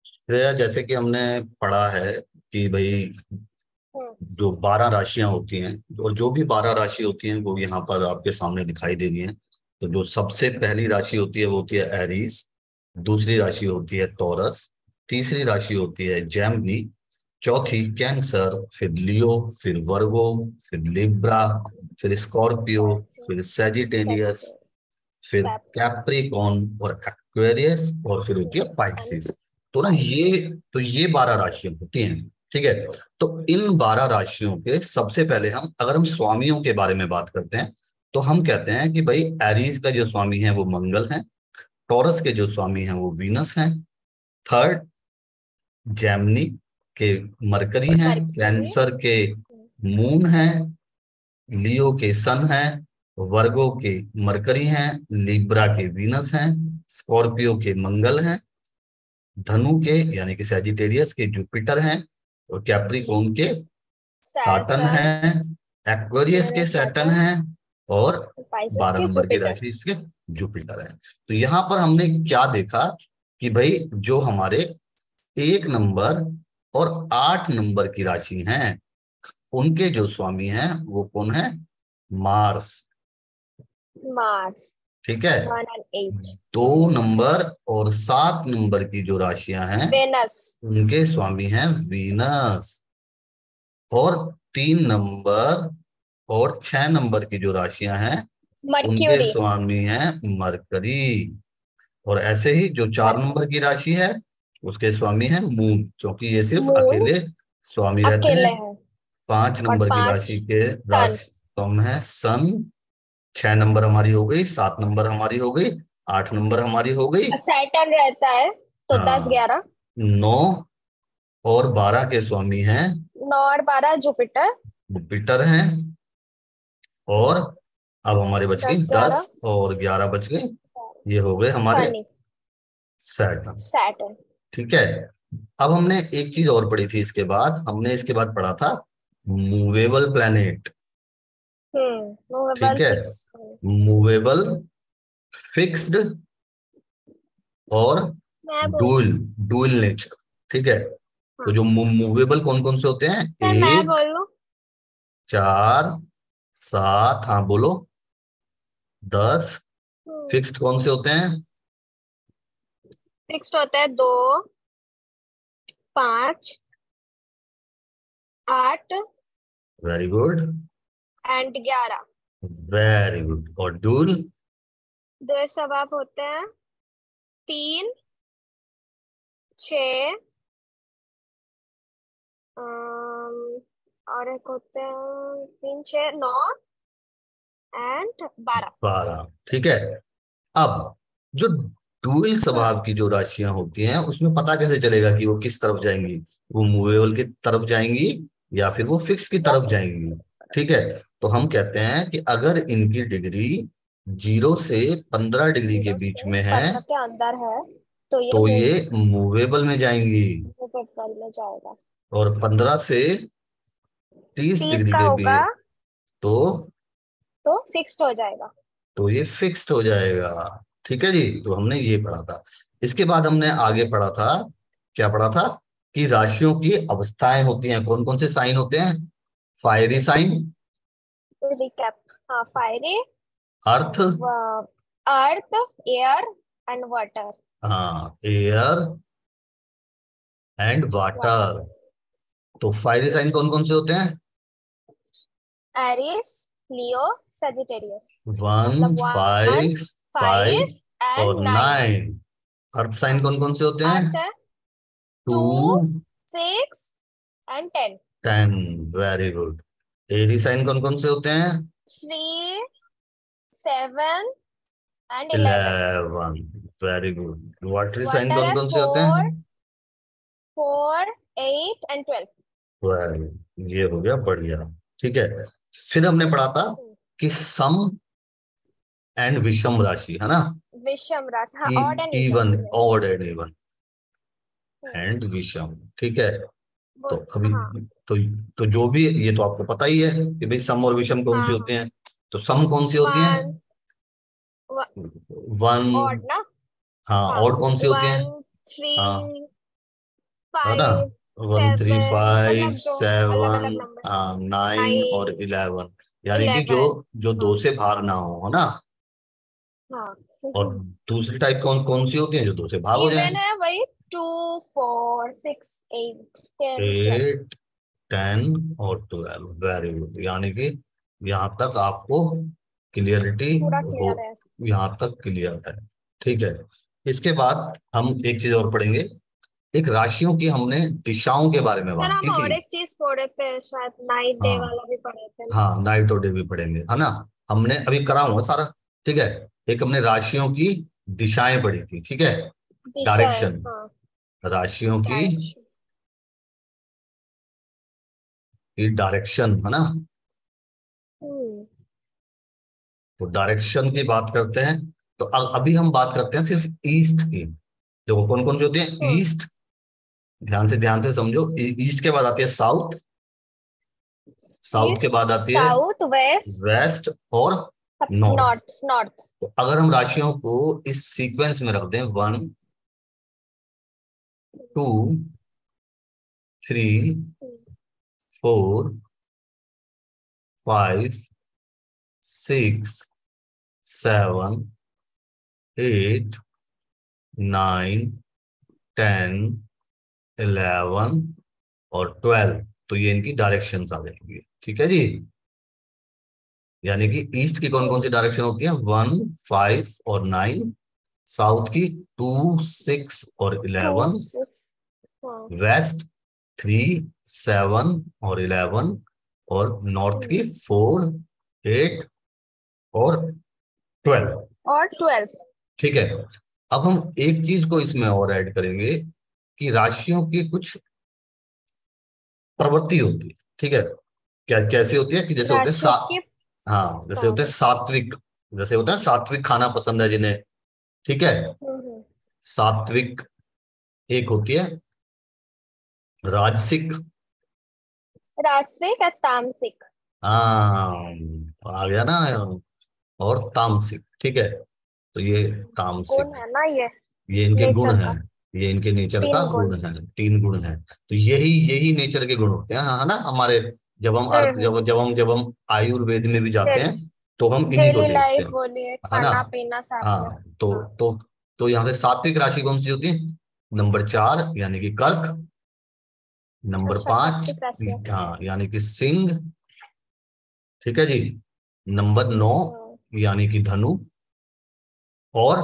श्रेया, जैसे कि हमने पढ़ा है कि भाई हम्म। जो 12 राशियां होती हैं, और जो भी 12 राशि होती हैं वो यहाँ पर आपके सामने दिखाई दे रही हैं। तो जो सबसे पहली राशि होती है वो होती है एरीज। दूसरी राशि होती है टॉरस। तीसरी राशि होती है जेमिनी। चौथी कैंसर, फिर लियो, फिर वर्गो, फिर लिब्रा, फिर स्कॉर्पियो, फिर सेजिटेरियस, कैप्टन। फिर कैप्टन। कैप्रिकॉर्न और एक्वेरियस, और फिर होती है एंड पाइसिस। तो ना पाइसेस। ये 12 राशियां होती हैं। ठीक है। तो इन 12 राशियों के सबसे पहले हम, अगर हम स्वामियों के बारे में बात करते हैं, तो हम कहते हैं कि भाई एरीज का जो स्वामी है वो मंगल है। टॉरस के जो स्वामी हैं वो वीनस हैं। थर्ड, जेमिनी के मरकरी हैं। मरकरी। कैंसर के मून हैं। लियो के सन हैं। वर्गो के मरकरी हैं। लिब्रा के वीनस हैं। स्कॉर्पियो के मंगल हैं। धनु के यानी कि सैजिटेरियस के जुपिटर हैं। और कैप्रिकॉर्न के साटन सैटर्न। हैं। एक्वेरियस के सैटन सैटर्न। हैं। और पाइसेस 12 के नंबर की जुपिटर। राशि इसके जुपिटर है। तो यहां पर हमने क्या देखा कि भाई जो हमारे 1 नंबर और 8 नंबर की राशि हैं, उनके जो स्वामी हैं वो कौन है? मार्स। मार्स। ठीक है। 1 and 8। 2 नंबर और 7 नंबर की जो राशियां हैं, वेनस। उनके स्वामी हैं वीनस। और 3 नंबर और 6 नंबर की जो राशियां हैं, उनके मर्क्यूरी। स्वामी हैं मरकरी। और ऐसे ही जो 4 नंबर की राशि है, उसके स्वामी हैं मून, क्योंकि ये सिर्फ मून अकेले स्वामी रहते हैं। अकेले है। पांच और नंबर की पांच राशि के सन। राशि स्वामी है सन। 6 नंबर हमारी हो गई, 7 नंबर हमारी हो गई, 8 नंबर हमारी हो गई। सैटर्न रहता है तो दस हाँ, ग्यारह 9 और 12 के स्वामी हैं 9 और 12 जुपिटर। जुपिटर हैं। और अब हमारे बच गई दस 10 ग्यारह और 11 बच गई। ये हो गए हमारे शनि। सैटर्न। सैटर्न। ठीक है। अब हमने एक चीज और पढ़ी थी, इसके बाद हमने इसके बाद पढ़ा था मूवेबल प्लैनेट। ठीक मूवेबल है। फिक्स। मूवेबल, फिक्स्ड, और मैं बोल डुअल। Dual nature. ठीक है। तो हाँ। जो मूवेबल कौन कौन से होते हैं? सर मैं एक, बोलूं। 4, 7, हाँ बोलो, 10। फिक्स्ड कौन से होते हैं? फिक्स्ड होता है 2, 5, 8 very good. And 11। Very good. और डुअल? दो स्वभाव होते हैं 3, 6, और एक होते हैं 3, 6, 9 एंड 12। 12। ठीक है। अब जो डुअल स्वभाव की जो राशियां होती हैं, उसमें पता कैसे चलेगा कि वो किस तरफ जाएंगी? वो मूवेबल की तरफ जाएंगी या फिर वो फिक्स की या तरफ फिक्स। जाएंगी? ठीक है। तो हम कहते हैं कि अगर इनकी डिग्री 0 से 15 डिग्री के 0 बीच से में है, 15 के अंदर है तो ये तो मूव ये मूवेबल में जाएंगी। पेट्रोल में जाएगा। और 15 से 30 30 डिग्री का के होगा बीच, तो तो फिक्स्ड हो जाएगा। ये फिक्स्ड हो जाएगा। ठीक है जी। तो हमने ये पढ़ा था। इसके बाद हमने आगे पढ़ा था, क्या पढ़ा था? कि राशियों की अवस्थाएं होती हैं। कौन कौन से साइन होते हैं? Fiery sign, recap. हाँ, fiery. Earth, earth, air and water. हाँ एयर एंड वाटर। वाटर। तो फायरी साइन कौन कौन से होते हैं? एरिस, लियो, सजिटेरियस। 1, मतलब 1, 5, 5 5 एंड और 9। 9। अर्थ साइन हाँ। कौन कौन से होते हैं? अर्थ है 2, 2, 6 and 10। 10। Very good. Airy sign कौन कौन से होते हैं? 3, 7 and 11। 11। Very good. Watery sign water कौन है कौन से होते 4, हैं? 4, 8 एंड 12। 12। ये हो गया बढ़िया। ठीक है। फिर हमने पढ़ा था कि सम एंड विषम राशि, है ना? विषम राशि, हाँ, ई, odd and even. Even, yes. Odd and even, and विषम। ठीक है। तो अभी, हाँ। तो तो जो भी, ये तो आपको पता ही है कि भाई सम और विषम कौन सी हाँ। होती हाँ। हैं। तो सम कौन सी होती है? वन। 1, ऑड ना। हाँ, हाँ, और कौन सी होती हैं? 1 हाँ, 3 है ना, 5 वन थ्री 7, फाइव मतलब जो अलग सेवन अलग नंबर। हाँ, 9 और 9 11, यानी कि जो 11। जो हाँ दो से भाग ना हो, है ना। हाँ। और दूसरी टाइप कौन कौन सी होती है, जो दो से भाग हो जाए? इवन है वही, 2 4 6 8 10 12। 8, 10 और 12, वेरी गुड। यानी कि यहाँ तक आपको क्लियरिटी पूरा हो, क्लियर है। यहाँ तक क्लियर है। ठीक है, इसके बाद हम एक चीज और पढ़ेंगे। एक राशियों की हमने दिशाओं के बारे में सर बात हम की थी। और एक चीज पढ़े थे शायद, नाइट डे हाँ, वाला भी पढ़े थे ना। हाँ, नाइट और डे भी पढ़ेंगे, है ना। हमने अभी करा हुआ सारा। ठीक है, एक हमने राशियों की दिशाएं पढ़ी थी, ठीक है। दिशा है, डायरेक्शन, हाँ। राशियों डायरेक्शन। की डायरेक्शन, है ना। हम्म। तो डायरेक्शन की बात करते हैं। तो अभी हम बात करते हैं सिर्फ ईस्ट की। देखो कौन कौन सी होती है हाँ। ईस्ट। ध्यान से समझो। ईस्ट के बाद आती है साउथ। साउथ के ईस्ट, बाद आती है साउथ, वेस्ट, वेस्ट और नॉर्थ। नॉर्थ। नॉर्थ। तो अगर हम राशियों को इस सीक्वेंस में रख दें, 1 2 3 4 5 6 7 8 9 10 11 और 12, तो ये इनकी डायरेक्शंस आ जाएंगी। ठीक है जी। यानी कि ईस्ट की कौन कौन सी डायरेक्शन होती है? 1 5 और 9। साउथ की 2 6 और 11। 2 6। हाँ। वेस्ट 3 7 और 11। और नॉर्थ की 4 8 और 12। और 12। ठीक है, अब हम एक चीज को इसमें और ऐड करेंगे कि राशियों की कुछ प्रवृत्ति होती है। ठीक है, क्या कैसी होती है कि जैसे होते हैं राशियों की। हाँ, जैसे होते हैं हाँ। सात्विक। जैसे होता है सात्विक खाना पसंद है जिन्हें। ठीक है, हम्म। सात्विक। एक होती है राजसिक। राजसिक या तामसिक। हाँ, आ गया ना। और तामसिक। ठीक है, तो ये कौन तामसिक, है ना ये, ये इनके गुण नेचर हैं। का। ये इनके नेचर का 3 गुण। गुण है, 3 गुण हैं। तो यही यही नेचर के गुण होते हैं, हाँ, है ना हमारे। जब हम अर्थ हम्म। जब हम आयुर्वेद में भी जाते हैं तो हम इन्हीं को डेली देखते लाइफ हैं, बोलिए, है ना। खाना पीना साथ में। हाँ, हाँ। तो यहाँ से सात्विक राशि कौन सी होती है? नंबर 4 यानी कि कर्क। नंबर अच्छा, 5, सात्विक राशि है। हाँ, यानी कि सिंह। ठीक है जी। नंबर 9 हाँ। यानी कि धनु। और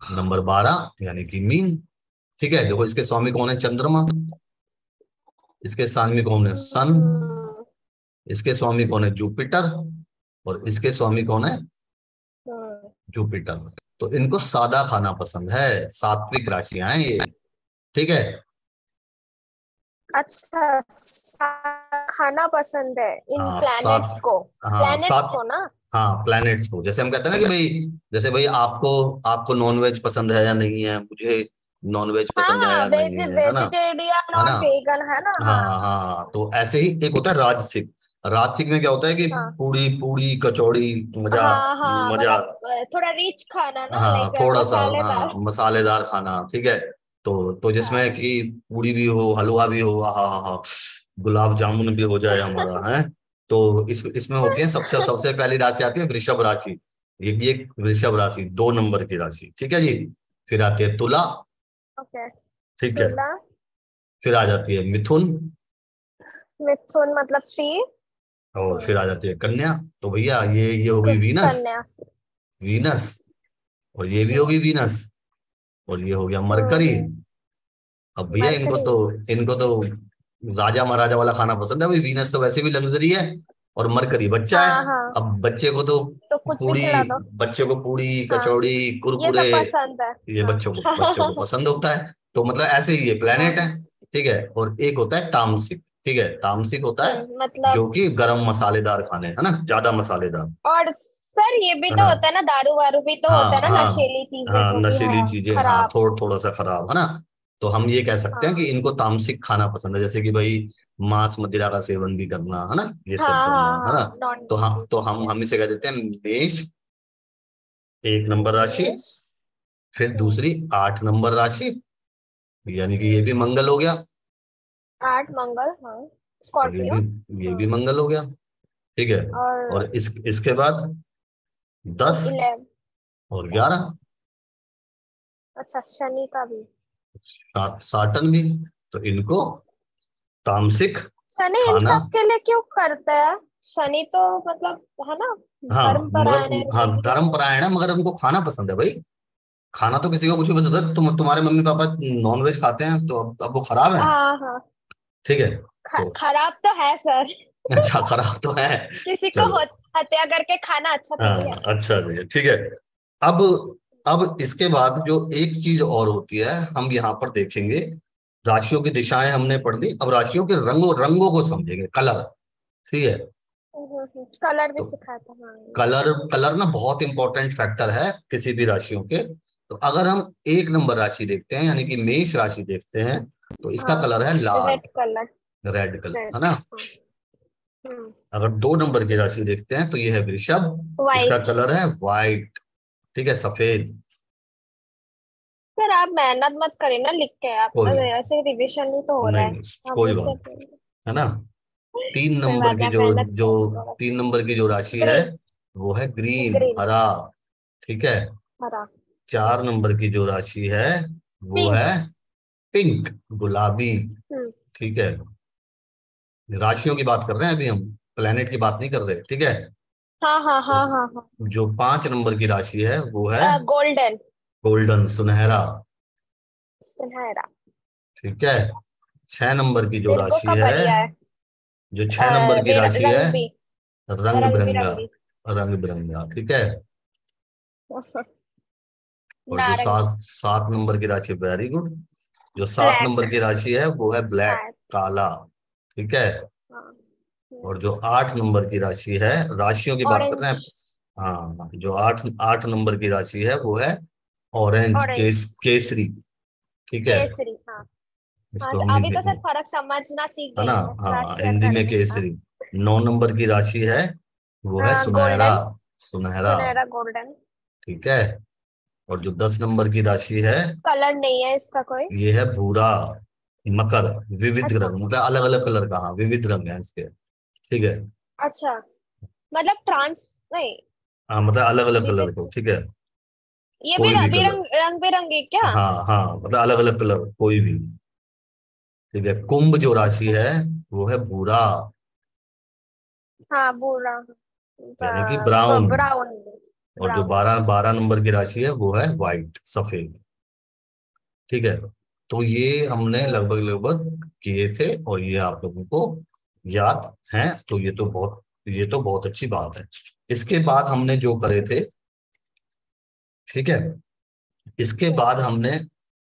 नंबर 12 यानी कि मीन। ठीक है, देखो इसके स्वामी कौन है? चंद्रमा। इसके स्वामी कौन है? सन। हम्म। इसके स्वामी कौन है? जुपिटर। और इसके स्वामी कौन है? हम्म। जुपिटर। तो इनको सादा खाना पसंद है, सात्विक राशियां हैं ये। ठीक है। अच्छा, खाना पसंद है इन हाँ, प्लैनेट्स सात को। हाँ, प्लैनेट्स सात को ना। हाँ, प्लैनेट्स को। जैसे हम कहते हैं ना कि भाई, जैसे भाई आपको आपको नॉनवेज पसंद है या नहीं है, मुझे नॉनवेज हाँ पसंद है हाँ, या नहीं है, है ना। वेजिटेरियन है और ना। वेगन है ना, हाँ। हाँ, हाँ, तो ऐसे ही एक होता है राजसिक। राजसिक में क्या होता है कि हाँ पूड़ी पूड़ी कचौड़ी, मजा हाँ हाँ, मजा। मतलब थोड़ा रिच खाना ना, हाँ, लाइक थोड़ा सा, हाँ, मसालेदार। मसालेदार खाना। ठीक है, तो जिसमें हाँ। कि पूड़ी भी हो, हलवा भी हो, हाँ, हाँ, हाँ, गुलाब जामुन भी हो जाए हमारा है। तो इसमें होती है सबसे सबसे पहली राशि आती है वृषभ राशि। ये भी एक वृषभ राशि, 2 नंबर की राशि। ठीक है जी। फिर आती है तुला। ओके। ठीक है। तुला। फिर आ जाती है मिथुन। मिथुन मतलब 3। और फिर आ जाती है कन्या। तो भैया ये हो गई वीनस। कन्या। वीनस। और ये भी हम्म। होगी वीनस। और ये हो गया मरकरी। हम्म। अब भैया मरकरी। इनको तो राजा महाराजा वाला खाना पसंद है भाई। वीनस तो वैसे भी लग्जरी है, और मरकरी बच्चा है। हाँ हाँ, अब बच्चे को तो तो कुछ भी पूड़ी खिला दो। बच्चे को पूड़ी हाँ, कचौड़ी ये कुरकुरे, सब पसंद है। ये हाँ। बच्चों को पसंद होता है। तो मतलब ऐसे ही ये प्लेनेट है। हाँ। ठीक है, और एक होता है तामसिक। ठीक है, तामसिक होता है मतलब। जो कि गरम मसालेदार खाने, है ना, ज्यादा मसालेदार, और सर ये भी है तो ना। होता है ना, दारू वारू भी तो होता हाँ, है ना, हाँ, नशीली चीजें हाँ, जो भी है। नशीली चीजें, हाँ, खराब। थोड़ा सा खराब, है ना। तो हम ये कह सकते हैं कि हाँ इनको तामसिक खाना पसंद है, जैसे कि भाई मांस मदिरा का सेवन भी करना, है ना, ये सब हाँ करना, हाँ है ना। हाँ, नॉन तो वेज। हम इसे कह देते हैं मेष, 1 नंबर राशि। मेष। फिर दूसरी 8 नंबर राशि, यानी कि ये भी मंगल हो गया, 8 मंगल, हाँ। और ये स्कॉर्पियो। भी ये हाँ। भी मंगल हो गया। ठीक है। और और इसके बाद 10 11। और 11, अच्छा, शनि का भी। साटन भी। तो इनको तामसिक शनि इन खाना। सब के लिए क्यों करते हैं? शनि तो मतलब है ना, हाँ धर्मपरायण है, मगर, हाँ रिलीजियस है। धर्मपरायण है, मगर उनको खाना पसंद है भाई। खाना तो किसी को कुछ भी पसंद है, तुम्हारे मम्मी पापा नॉनवेज खाते हैं, तो अब वो खराब है? हाँ हाँ। ठीक है। तो खराब तो है सर। अच्छा, खराब तो है। किसी को चलो। हत्या करके खाना अच्छा थोड़ी है हाँ सर। अच्छा जी, ठीक है। अब अब इसके बाद जो एक चीज और होती है, हम यहाँ पर देखेंगे। राशियों की दिशाएं हमने पढ़ ली, अब राशियों के रंगों रंगों को समझेंगे, कलर। ठीक है। कलर भी तो सिखाया था, हाँ। कलर कलर ना बहुत इंपॉर्टेंट फैक्टर है किसी भी राशियों के। तो अगर हम 1 नंबर राशि देखते हैं, यानी कि मेष राशि देखते हैं, तो इसका हाँ, कलर है लाल, red colour. Red colour, red, है ना। हाँ। हम्म। अगर 2 नंबर की राशि देखते हैं, तो ये है वृषभ, इसका वाइट। कलर है व्हाइट। ठीक है, सफेद। सर आप मेहनत मत करिए ना लिख के, आप कोई ऐसे रिविजन ही तो हो रहा नहीं, है। नहीं, हम कोई इससे बात, है ना। तीन कोई नंबर बात की नहीं, आप जो मेहनत जो करिए थोड़ा सा। 3 नंबर की जो राशि है, ग्रीन। वो है ग्रीन, ग्रीन। हरा। ठीक है। हरा। 4 नंबर की जो राशि है, वो है पिंक। पिंक, गुलाबी। हम्म। ठीक है। राशियों की बात कर रहे हैं अभी हम, प्लेनेट की बात नहीं कर रहे, ठीक है। हाँ हाँ तो हाँ हाँ हाँ। जो 5 नंबर की राशि है, वो है गोल्डन। गोल्डन, सुनहरा। सुनहरा। ठीक है। 6 नंबर की जो मेरे राशि का है, बढ़िया है। जो 6 नंबर की राशि है, रंग भी। रंग रंग बिरंगा, बिरंगी। रंग बिरंगा। ठीक है। और जो नारंगी। 7 7 नंबर की राशि, वेरी गुड। जो सात ब्लैक। नंबर की राशि है, वो है ब्लैक, ब्लैक। काला। ठीक है। हाँ। और जो 8 नंबर की राशि है, राशियों की बात कर रहे ऑरेंज। हैं। हाँ, जो आठ आठ नंबर की राशि है, वो है ऑरेंज, ऑरेंज। केसरी। ठीक है। केसरी, हाँ। हाँ, इसको हम अभी तो हिंदी, सर फर्क समझना सीख है गई ना, हूँ मैं, हाँ राशि हिंदी में पढ़ने का। केसरी। 9 नंबर की राशि है, वो है सुनहरा, गोल्डन। सुनहरा। सुनहरा गोल्डन। ठीक है। और जो 10 नंबर की राशि है, कलर नहीं है इसका कोई? ये है भूरा, मकर। विविध अच्छा। रंग, मतलब अलग अलग कलर का, हाँ विविध रंग है इसके। ठीक है। अच्छा, मतलब ट्रांस नहीं, हाँ मतलब अलग अलग कलर को, विविध। ठीक है। ये भी कोई भी कलर। रंग बिरंगे क्या? हाँ हाँ, मतलब अलग अलग कलर, कोई भी। ठीक है। कुंभ जो राशि अच्छा। है, वो है भूरा, हाँ, भूरा। यानी कि ब्राउन। ब्राउन। और जो ब्राउन। 12 12 नंबर की राशि है, वो है व्हाइट, सफेद। ठीक है। तो ये हमने लगभग लगभग किए थे, और ये आप लोगों को याद है, तो ये तो बहुत अच्छी बात है। इसके बाद हमने जो करे थे, ठीक है, इसके बाद हमने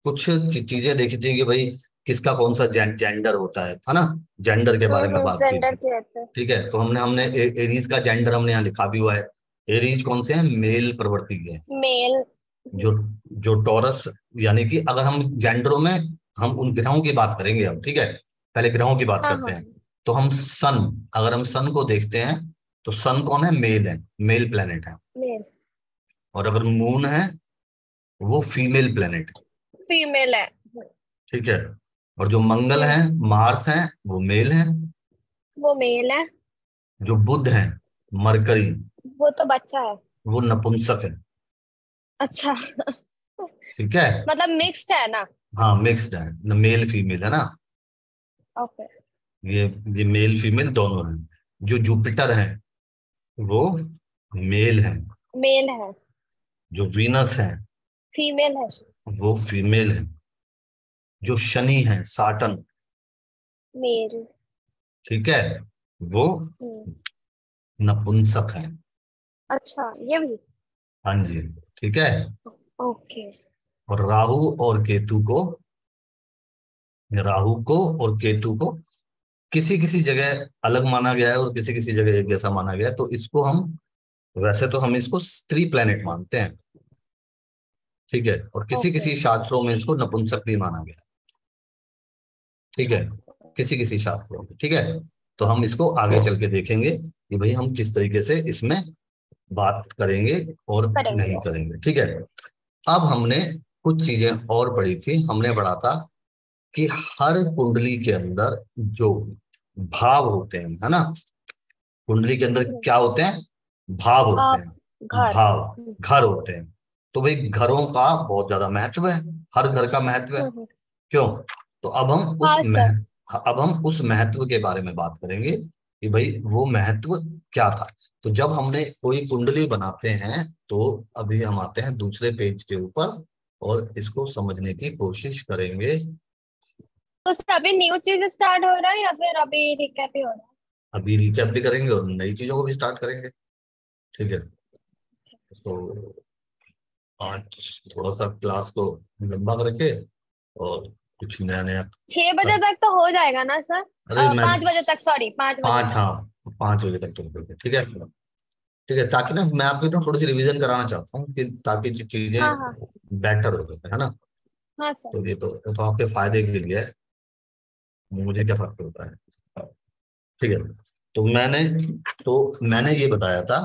कुछ चीजें देखी थी कि भाई किसका कौन सा जेंडर होता है ना। जेंडर के बारे में बात की जेंडर थी। के रहते हैं। ठीक है। तो हमने एरीज का जेंडर हमने यहाँ लिखा भी हुआ है। एरीज कौन से हैं? मेल प्रवृत्ति के हैं। मेल। जो जो टॉरस, यानी कि अगर हम जेंडरों में, हम उन ग्रहों की बात करेंगे अब, ठीक है। पहले ग्रहों की बात हाँ करते हाँ। हैं। तो हम सन, अगर हम सन को देखते हैं, तो सन कौन है? मेल है, मेल प्लेनेट है। मेल। और अगर मून है, वो फीमेल प्लेनेट है। फीमेल है। ठीक है। और जो मंगल है, हम्म। मार्स है, वो मेल है। वो मेल है। जो बुध है, मरकरी, वो तो बच्चा है। वो नपुंसक है। अच्छा। ठीक है। मतलब मिक्स्ड है ना? हाँ मिक्स्ड है, न मेल फीमेल, है ना। ओके। ये ये मेल फीमेल दोनों हैं। जो जुपिटर है, वो मेल है। मेल है। जो वीनस है, फीमेल है। वो फीमेल है। जो शनि है, साटन, मेल। ठीक है, वो हम्म। नपुंसक है। अच्छा, ये भी। हाँ जी। ठीक है। ओके। और राहु को किसी किसी जगह अलग माना गया है, और किसी किसी जगह एक जैसा माना गया है। तो इसको हम, वैसे तो हम इसको स्त्री प्लेनेट मानते हैं। ठीक है। और किसी ओके। किसी शास्त्रों में इसको नपुंसक भी माना गया है। ठीक अच्छा। है। किसी किसी शास्त्रों में, ठीक है। तो हम इसको आगे चल के देखेंगे कि भाई हम किस तरीके से इसमें बात करेंगे और नहीं करेंगे। करेंगे, ठीक है। अब हमने कुछ चीजें और पढ़ी थी। हमने पढ़ा था कि हर कुंडली के अंदर जो भाव होते हैं, है ना, कुंडली के अंदर हम्म, क्या होते हैं? भाव होते आप हैं, घर। भाव, घर होते हैं। तो भाई घरों का बहुत ज्यादा महत्व है, हर घर का महत्व है। हम्म, क्यों? तो हाँ सर। अब हम उस महत्व के बारे में बात करेंगे कि भाई वो महत्व क्या था। तो जब हमने कोई कुंडली बनाते हैं, तो अभी हम आते हैं दूसरे पेज के ऊपर और इसको समझने की कोशिश करेंगे। तो सर अभी न्यू चीज स्टार्ट हो रहा है या फिर अभी रिकैप ही हो रहा अभी रिकैप भी करेंगे और नई चीजों को भी स्टार्ट करेंगे। ठीक है। तो आज थोड़ा सा क्लास को लंबा करके और कुछ नया नया है? 6 बजे तक तो हो जाएगा ना सर? अरे मैं 5 बजे तक, सॉरी 5 बजे पाँच, तक। हाँ, 5 बजे तक तुम करके, ठीक है। ठीक है, ताकि ना मैं आपको ना थोड़ी सी रिवीजन कराना चाहता हूँ कि ताकि हाँ चीजें हाँ। बेटर हो जाए, है ना। हाँ सर। तो ये तो आपके फायदे के लिए है, मुझे क्या फर्क पड़ता है। ठीक है। तो मैंने ये बताया था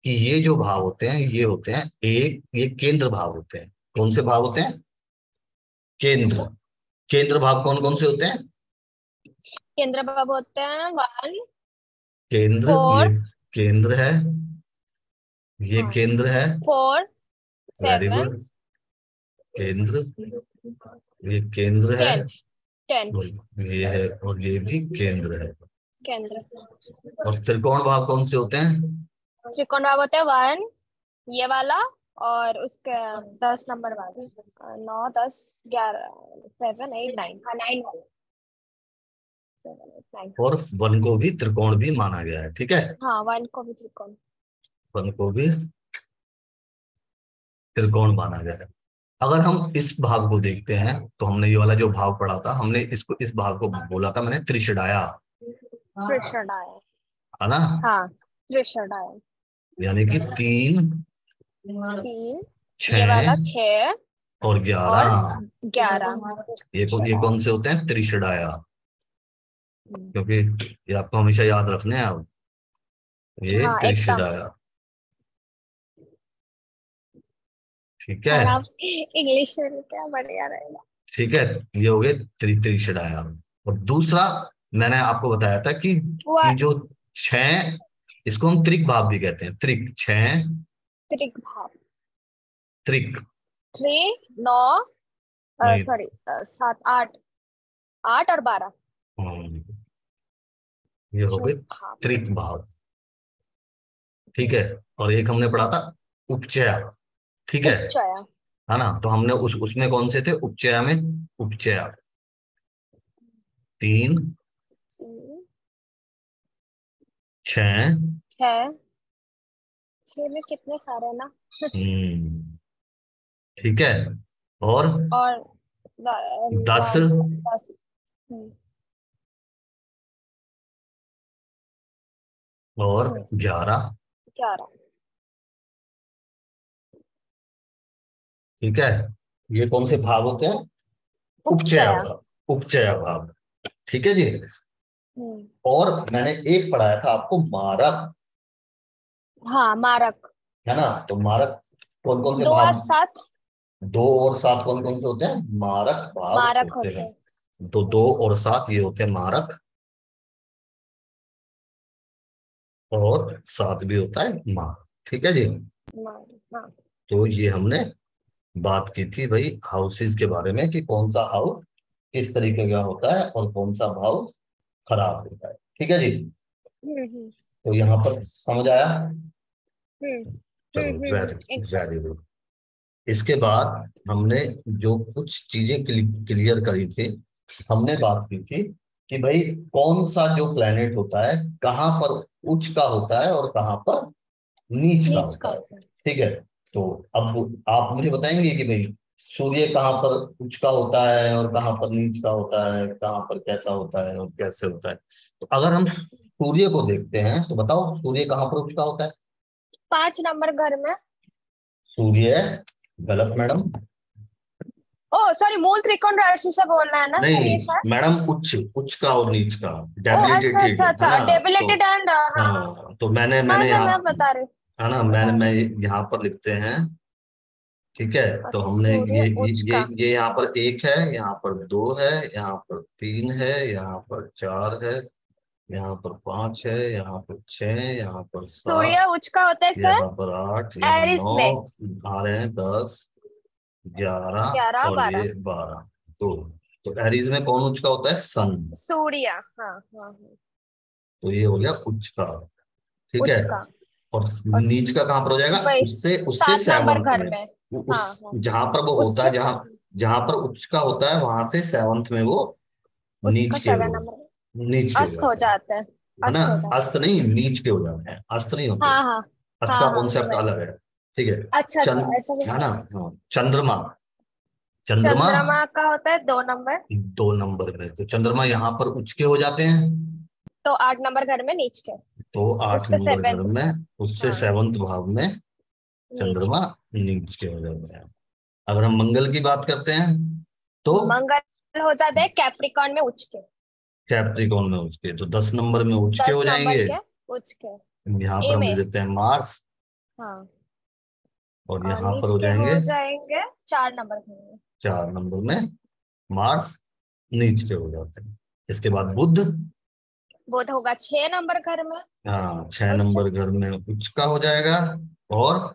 कि ये जो भाव होते हैं ये होते हैं, एक ये केंद्र भाव होते हैं। कौन से भाव होते हैं? केंद्र। केंद्र भाव कौन कौन से होते हैं? केंद्र बाबू होते हैं 1, केंद्र, ये 4। केंद्र है, ये हाँ, केंद्र है। 4, वेरी 7, गुड। केंद्र, ये केंद्र है। 10। 10 और ये है, और ये भी केंद्र है। केंद्र। और त्रिकोण भाव कौन से होते हैं? त्रिकोण बाबू होते हैं 1, ये वाला, और उसके 10 नंबर वाला, 9, 10, 11, 7, 8, 9, हाँ 9 वाला। 7, 8, 9। और वन को भी त्रिकोण भी माना गया है, ठीक है। हाँ, 1 को भी त्रिकोण। वन को भी त्रिकोण माना गया है। अगर हम इस भाग को देखते हैं तो हमने ये वाला जो भाव पढ़ा था, हमने इसको, इस भाग को बोला था मैंने त्रिषडाया, त्रिशडाय। है ना। हाँ, त्रिशडाय। यानी कि 3, 3, ये वाला 6 6 और और 11। 11। ये कौन से होते हैं? त्रिषडाया। क्योंकि ये आपको हमेशा याद रखने हैं अब, ये हाँ एकदम। त्रिषडाया, ठीक है। और आप इंग्लिश में क्या बढ़िया रहेगा। ठीक है, ये हो गए त्रिषडाया। और दूसरा मैंने आपको बताया था कि वो जो छह, इसको हम त्रिक भाव भी कहते हैं, त्रिक, छह, त्रिक भाव। त्रिक। 3, 9, नहीं, सॉरी 7, 8, 8 और 12। हम्म, ये हो गए भाव। त्रिक भाव, ठीक है। और एक हमने पढ़ा था उपचय, ठीक उपचय। है ना। तो हमने उसमें कौन से थे? उपचय में, उपचय 3, 6, 6। 6 में कितने सारे हैं ना? हम्म, ठीक है। और और 10 10। और 11, 11। ठीक है। ये कौन से भाव होते हैं? उपचय उपचय। भाव, उपचय भाव, ठीक है जी। हम्म। और मैंने एक पढ़ाया था आपको मारक, हाँ, मारक। है ना। तो मारक कौन कौन से 2 और भाव? 7 2 और 7 कौन कौन से होते हैं? मारक भाव मारक होते होते हैं। हैं। तो 2 और 7 ये होते हैं मारक, और 7 भी होता है मार, ठीक है जी। मारक, हाँ। तो ये हमने बात की थी भाई हाउसेस के बारे में कि कौन सा हाउस किस तरीके का होता है और कौन सा हाउस खराब होता है, ठीक है जी। हम्म। तो यहाँ पर समझ आया? हम्म। चलो, वेरी एकदम। Very good. इसके बाद हमने जो कुछ चीजें क्लियर करी थी, हमने बात की थी कि भाई कौन सा जो प्लेनेट होता है कहाँ पर उच्च का होता है और कहाँ पर नीच का नीच का होता है, होता है। ठीक है। तो अब आप मुझे बताएंगे कि भाई सूर्य कहाँ पर उच्च का होता है और कहाँ पर नीच का होता है, कहाँ पर कैसा होता है और कैसे होता है। तो अगर हम सूर्य को देखते हैं तो बताओ सूर्य कहाँ पर उच्च का होता है? 5 नंबर घर में। सूर्य, गलत मैडम। ओ सॉरी, मूल त्रिकोण राशि से बोलना है ना सर, ये नहीं शायद। मैडम, उच्च, उच्च का और नीच का, ओ अच्छा डेबिलिटेटेड, अच्छा है अच्छा, ना। तो डेबिलिटेड एंड, हाँ हाँ। हाँ, तो मैंने हाँ मैंने सर, यहाँ, मैं बता रही है ना, बता मैं रही यहाँ पर लिखते हैं ठीक है, तो हमने सूर्य उच्च का। ये यहाँ पर एक है, यहाँ पर दो है, यहाँ पर तीन है, यहाँ पर चार है, यहाँ पर पांच है, यहाँ पर छह, यहाँ पर सात, सूर्य उच्च का होता है सर यहाँ पर आठ, यहाँ एरिस नौ, में। आ रहे हैं 10, 11 11 और 12। ये 12। तो एरीज में कौन उच्च का होता है? सन। सूर्य, हाँ हाँ हाँ। तो ये हो गया उच्च का। ठीक है, उच्च का। और और नीच का कहाँ पर हो जाएगा? वही उससे उससे 7 नंबर सेवंथ घर में। में। उस हाँ हाँ। जहां पर वो होता है, उसके जहां जहां पर उच्च का होता है वहां से सेवंथ में वो उसका नीच के 7 हो नंबर नीच के हो अस्त हो जाते हैं। जाता है। है ना? अस्त हो जाता अस्त नहीं, नीच के हो जाते हैं, अस्त नहीं है। होते। हाँ हाँ अस्त का हाँ हाँ कॉन्सेप्ट वही। अलग है। ठीक है। अच्छा अच्छा, चंद ऐसा भी है है। ना? हाँ, चंद्रमा। चंद्रमा चंद्रमा का होता है 2 नंबर। 2 नंबर में, तो चंद्रमा यहाँ पर उच्च के हो जाते हैं। तो 8 नंबर घर में नीच के। तो आठ उससे नंबर घर 7th। में, उससे हाँ सेवंथ भाव में नीच चंद्रमा के। नीच के हो जाते हैं। अगर हम मंगल की बात करते हैं तो मंगल हो जाते हैं कैप्रिकॉर्न में उच्च के। कैप्रिकॉर्न में उच्च के, तो 10 नंबर में उच्च के 10 हो नंबर जाएंगे। के उच्च के। यहाँ पर ए हम में। दे देते हैं मार्स, हाँ। और और यहाँ पर नीच हो के हो जाएंगे जाएंगे 4 नंबर घर में। 4 नंबर में मार्स नीच के हो जाते हैं। इसके बाद बुध। बुध होगा 6 नंबर घर में। हाँ, छह उच्च। नंबर घर में उच्च का हो जाएगा, और और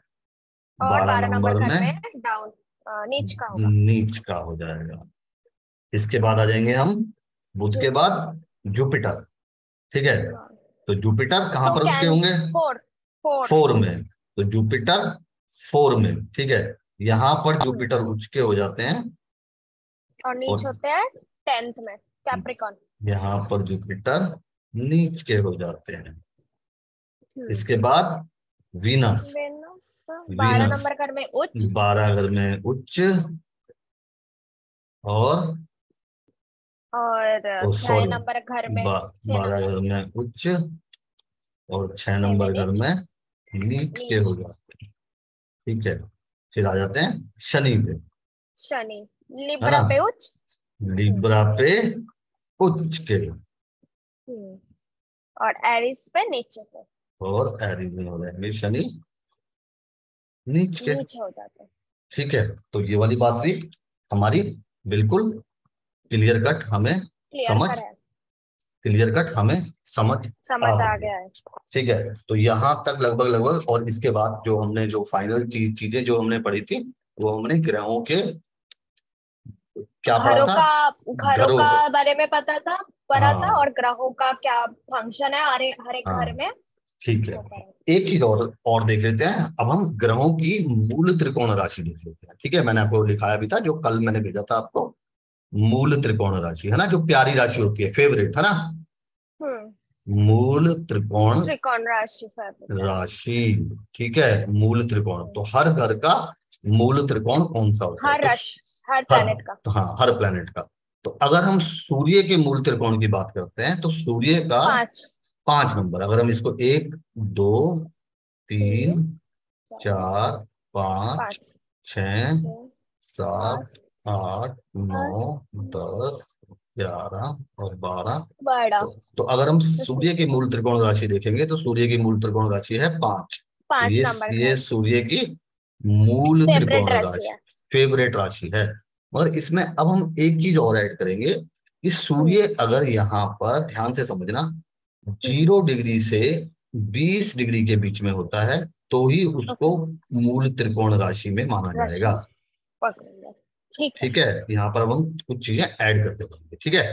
बारह 12 नंबर नंबर घर में में डाउन, नीच का होगा। नीच का हो जाएगा। इसके बाद आ जाएंगे हम बुध के जुपिटर। बाद जुपिटर। ठीक है, हाँ। तो जुपिटर कहाँ तो पर उच्च के कैन होंगे? 4 4। 4 में। तो जुपिटर 4 में, ठीक है, यहाँ पर जुपिटर उच्च के हो जाते हैं। और नीच और होते हैं 10th में कैप्रिकॉर्न। यहाँ पर जुपिटर नीच के हो जाते हैं। हम्म। इसके बाद वीनस। वेनस 12 वीनस नंबर घर में उच्च। 12 घर में उच्च, और और छह सॉरी, नंबर घर में 12 6 नंबर घर में उच्च, और छह 6 में नंबर घर नीच। में नीच के नीच। हो जाते हैं। ठीक है, फिर आ जाते हैं शनि पे। शनि है ना? लिब्रा पे उच्च। हम्म। लिब्रा पे उच्च के, हम्म। और एरिस पे नीचे पे और एरीज में हो जाएंगे शनि नीच के। नीचे हो जाते हैं। ठीक है, तो ये वाली बात भी हमारी बिल्कुल क्लियर कट हमें क्लियर समझ कर है। क्लियर कट हमें समझ आ समझ आ गई है। गया है। ठीक है, तो यहाँ तक लगभग लगभग, और इसके बाद जो हमने जो फाइनल चीजें जो हमने पढ़ी थी, वो हमने ग्रहों के क्या पढ़ा घरों था? का घरों घरों का का। बारे में पता था, पढ़ा था, हाँ और ग्रहों का क्या फंक्शन है हर हर एक घर हाँ, में ठीक है। वो पढ़ा। एक चीज और देख लेते हैं, अब हम ग्रहों की मूल त्रिकोण राशि देख लेते हैं। ठीक है, मैंने आपको लिखाया भी था, जो कल मैंने भेजा था आपको। मूल त्रिकोण राशि है ना, जो प्यारी राशि होती है, फेवरेट है ना? हम्म। मूल त्रिकोण त्रिकोण राशि फैब्रिक राशि। राशि। ठीक है, मूल त्रिकोण, तो हर घर का मूल त्रिकोण कौन सा होता है? हर तो रश हर हर, प्लेनेट का। तो हाँ, हर प्लेनेट का। तो अगर हम सूर्य के मूल त्रिकोण की बात करते हैं, तो सूर्य का 5। 5 नंबर, अगर हम इसको 1 2 3 3 4 4 5 5 छ 6 7 7 8 8 9 10 11 और 12। बड़ा। तो अगर हम सूर्य की मूल त्रिकोण राशि देखेंगे, तो सूर्य की मूल त्रिकोण राशि है 5। तो 5 नंबर ये घर सूर्य की मूल फेवरेट त्रिकोण राशि राशि, है। फेवरेट राशि है। मगर इसमें अब हम एक चीज और ऐड करेंगे, कि हम्म। सूर्य अगर यहाँ पर ध्यान से समझना, हम्म। 0 डिग्री से 20 डिग्री के बीच में होता है, तो ही ओके। उसको मूल त्रिकोण राशि में माना राशि जाएगा। पकड़ लिया। ठीक है। ठीक है, यहाँ पर अब हम कुछ चीजें ऐड करते जाएंगे। ठीक है,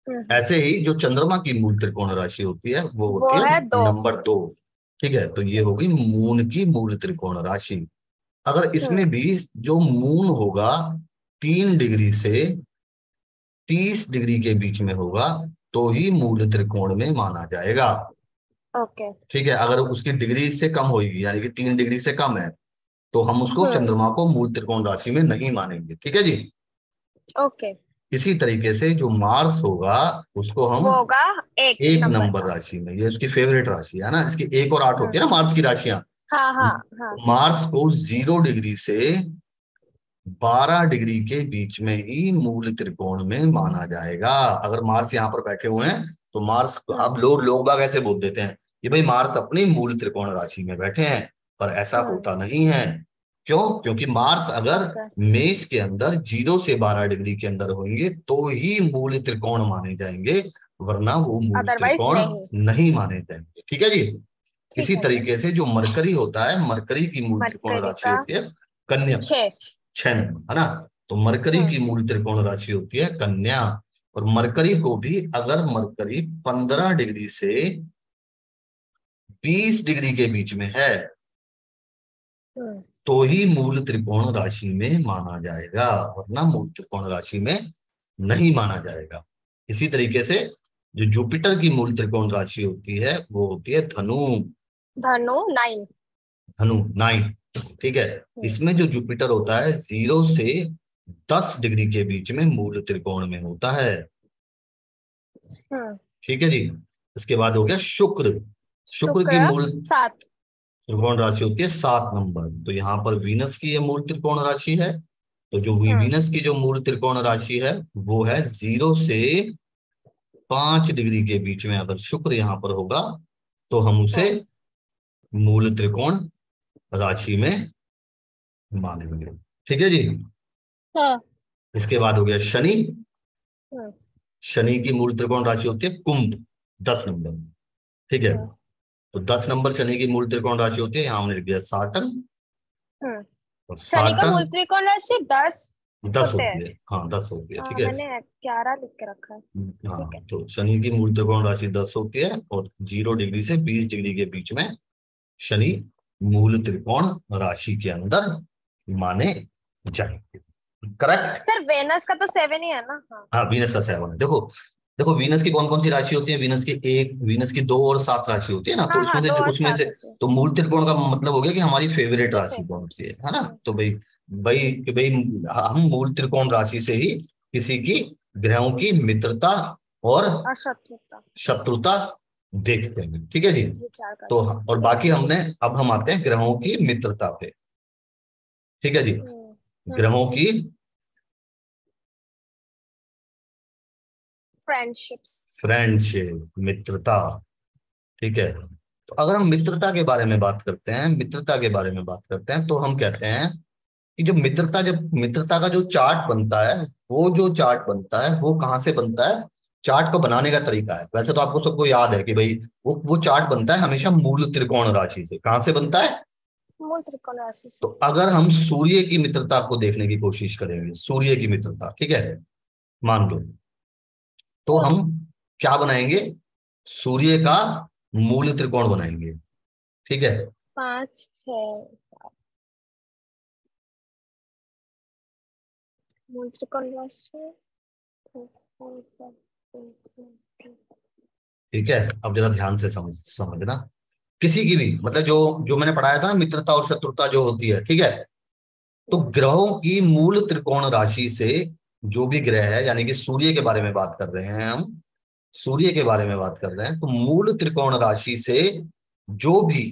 हम्म। ऐसे ही जो चंद्रमा की मूल त्रिकोण राशि होती है, वो वो होती है है 2। नंबर 2। ठीक है, तो ये होगी मून की मूल त्रिकोण राशि। अगर हम्म। इसमें भी जो मून होगा 3 डिग्री से 30 डिग्री के बीच में होगा, तो ही मूल त्रिकोण में माना जाएगा। ओके। ठीक है, अगर उसकी डिग्री से कम होगी, यानी कि 3 डिग्री से कम है, तो हम उसको हम्म। चंद्रमा को मूल त्रिकोण राशि में नहीं मानेंगे। ठीक है जी। ओके। इसी तरीके से जो मार्स होगा, उसको हम वो होगा एक एक नंबर नंबर का। राशि में, ये उसकी फेवरेट राशि है ना, इसकी 1 और 8 होती है ना हम्म। मार्स की राशियां। हाँ हाँ हाँ। मार्स को 0 डिग्री से 12 डिग्री के बीच में ही मूल त्रिकोण में माना जाएगा। अगर मार्स यहाँ पर बैठे हुए हैं, तो मार्स, हम्म। अब लोग बाग ऐसे बोल देते हैं कि भाई मार्स अपनी मूल त्रिकोण राशि में बैठे हैं, पर ऐसा हम्म। होता नहीं है। क्यों? क्योंकि मार्स अगर ओके। मेष के अंदर 0 से 12 डिग्री के अंदर होंगे तो ही मूल त्रिकोण माने जाएंगे, वरना वो मूल अदरवाइज त्रिकोण नहीं। नहीं माने जाएंगे। ठीक है जी। ठीक इसी है सर। तरीके से जो मरकरी होता है, मरकरी की मूल त्रिकोण मरकरी राशि का होती है कन्या। 6। 6 नंबर है ना। तो मरकरी हम्म। की मूल त्रिकोण राशि होती है कन्या। और मरकरी को भी अगर मरकरी 15 डिग्री से 20 डिग्री के बीच में है हम्म। तो ही मूल त्रिकोण राशि में माना जाएगा, वरना मूल त्रिकोण राशि में नहीं माना जाएगा। इसी तरीके से जो जुपिटर की मूल त्रिकोण राशि होती है वो होती है धनु। धनु 9। धनु 9। ठीक है। हम्म। इसमें जो जुपिटर होता है 0 से 10 डिग्री के बीच में मूल त्रिकोण में होता है। हम्म। ठीक है जी। इसके बाद हो गया शुक्र। शुक्र की शुक्र मूल 7। त्रिकोण राशि होती है 7 नंबर। तो यहाँ पर वीनस की ये मूल त्रिकोण राशि है। तो जो हम्म। वीनस की जो मूल त्रिकोण राशि है वो है 0 से 5 डिग्री के बीच में अगर शुक्र यहाँ पर होगा तो हम उसे हाँ। मूल त्रिकोण राशि में मानेंगे। ठीक है जी। हाँ। इसके बाद हो गया शनि। हम्म। शनि की मूल त्रिकोण राशि होती है कुंभ, 10 नंबर। ठीक है। हम्म। तो 10 नंबर शनि की मूल त्रिकोण राशि होती है, यहां हमने लिख दिया साटन। हम्म। और शनि का साटन मूल त्रिकोण राशि 10 10 होते हैं। होती है। हाँ 10 होती है। ठीक है। मैंने 11 लिख के रखा है। ठीक है। हाँ तो शनि की मूल त्रिकोण राशि 10 होती है और 0 डिग्री से 20 डिग्री के बीच में शनि मूल त्रिकोण राशि के अंदर माने जाएंगे। करेक्ट। सर वेनस का तो 7 ही है ना। हाँ। हाँ वीनस का 7 है। देखो देखो वीनस की कौन कौन सी राशि होती है? वीनस की 1, वीनस की 2 और 7 राशि होती है ना। तो हाँ हाँ, इसमें से 2 और उसमें से 7 होते हैं। तो मूल त्रिकोण का मतलब हो गया कि हमारी फेवरेट जो राशि फेवरेट। कौन सी है ना। तो भाई भाई कि भाई हम मूल त्रिकोण राशि से ही किसी की ग्रहों की मित्रता और अशत्रुता शत्रुता देखते हैं। ठीक है जी। विचार तो करते हैं। और ठीक है। बाकी हमने अब हम आते हैं ग्रहों की मित्रता पे। ठीक है जी। हम्म। ग्रहों की फ्रेंडशिप्स। फ्रेंडशिप, मित्रता। ठीक है। तो अगर हम मित्रता के बारे में बात करते हैं, मित्रता के बारे में बात करते हैं तो हम कहते हैं कि जब मित्रता का जो चार्ट बनता है, वो जो चार्ट बनता है वो कहाँ से बनता है? चार्ट को बनाने का तरीका है, वैसे तो आपको सबको याद है कि भाई वो चार्ट बनता है हमेशा मूल त्रिकोण राशि से। कहाँ से बनता है? मूल त्रिकोण राशि तो से। अगर हम सूर्य की मित्रता को देखने की कोशिश करेंगे, सूर्य की मित्रता, ठीक है, मान लो, तो हम क्या बनाएंगे? सूर्य का मूल त्रिकोण बनाएंगे। ठीक है। 5 6 मूल त्रिकोण राशि। ठीक है। अब जरा ध्यान से समझना। किसी की भी मतलब जो जो मैंने पढ़ाया था ना, मित्रता और शत्रुता जो होती है, ठीक है, तो ग्रहों की मूल त्रिकोण राशि से जो भी ग्रह है, यानी कि सूर्य के बारे में बात कर रहे हैं हम, सूर्य के बारे में बात कर रहे हैं, तो मूल त्रिकोण राशि से जो भी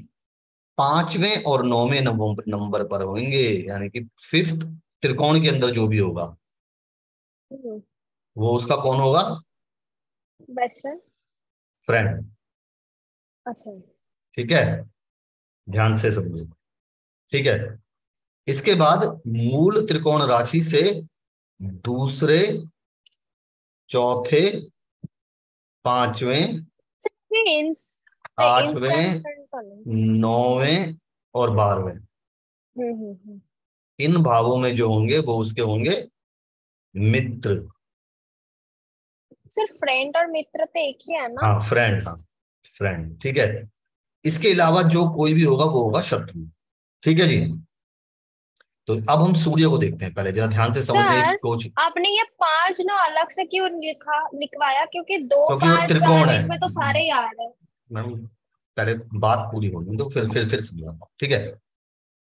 5वें और 9वें नंबर पर होंगे, यानी कि फिफ्थ त्रिकोण के अंदर जो भी होगा वो उसका कौन होगा? Best friend. फ्रेंड। अच्छा। ठीक है। ध्यान से समझो। ठीक है। इसके बाद मूल त्रिकोण राशि से दूसरे, चौथे, 5वें, मीन्स आठवें, इंसेंट तो नहीं। 9वें और 12वें, हम्म। इन भावों में जो होंगे वो उसके होंगे मित्र। सिर्फ फ्रेंड और मित्र तो एक ही है ना। हाँ फ्रेंड, हाँ फ्रेंड। ठीक है। इसके अलावा जो कोई भी होगा वो होगा शत्रु। ठीक है जी। तो अब हम सूर्य को देखते हैं, पहले जरा ध्यान से समझने की सर कोशिश। आपने ये 5 ना अलग से क्यों लिखवाया? क्योंकि 2 क्योंकि वो 5 त्रिकोण 4 है इसमें तो सारे ही आ रहे हैं। मैडम, पहले बात पूरी होनी तो फिर समझाता हूँ। ठीक है।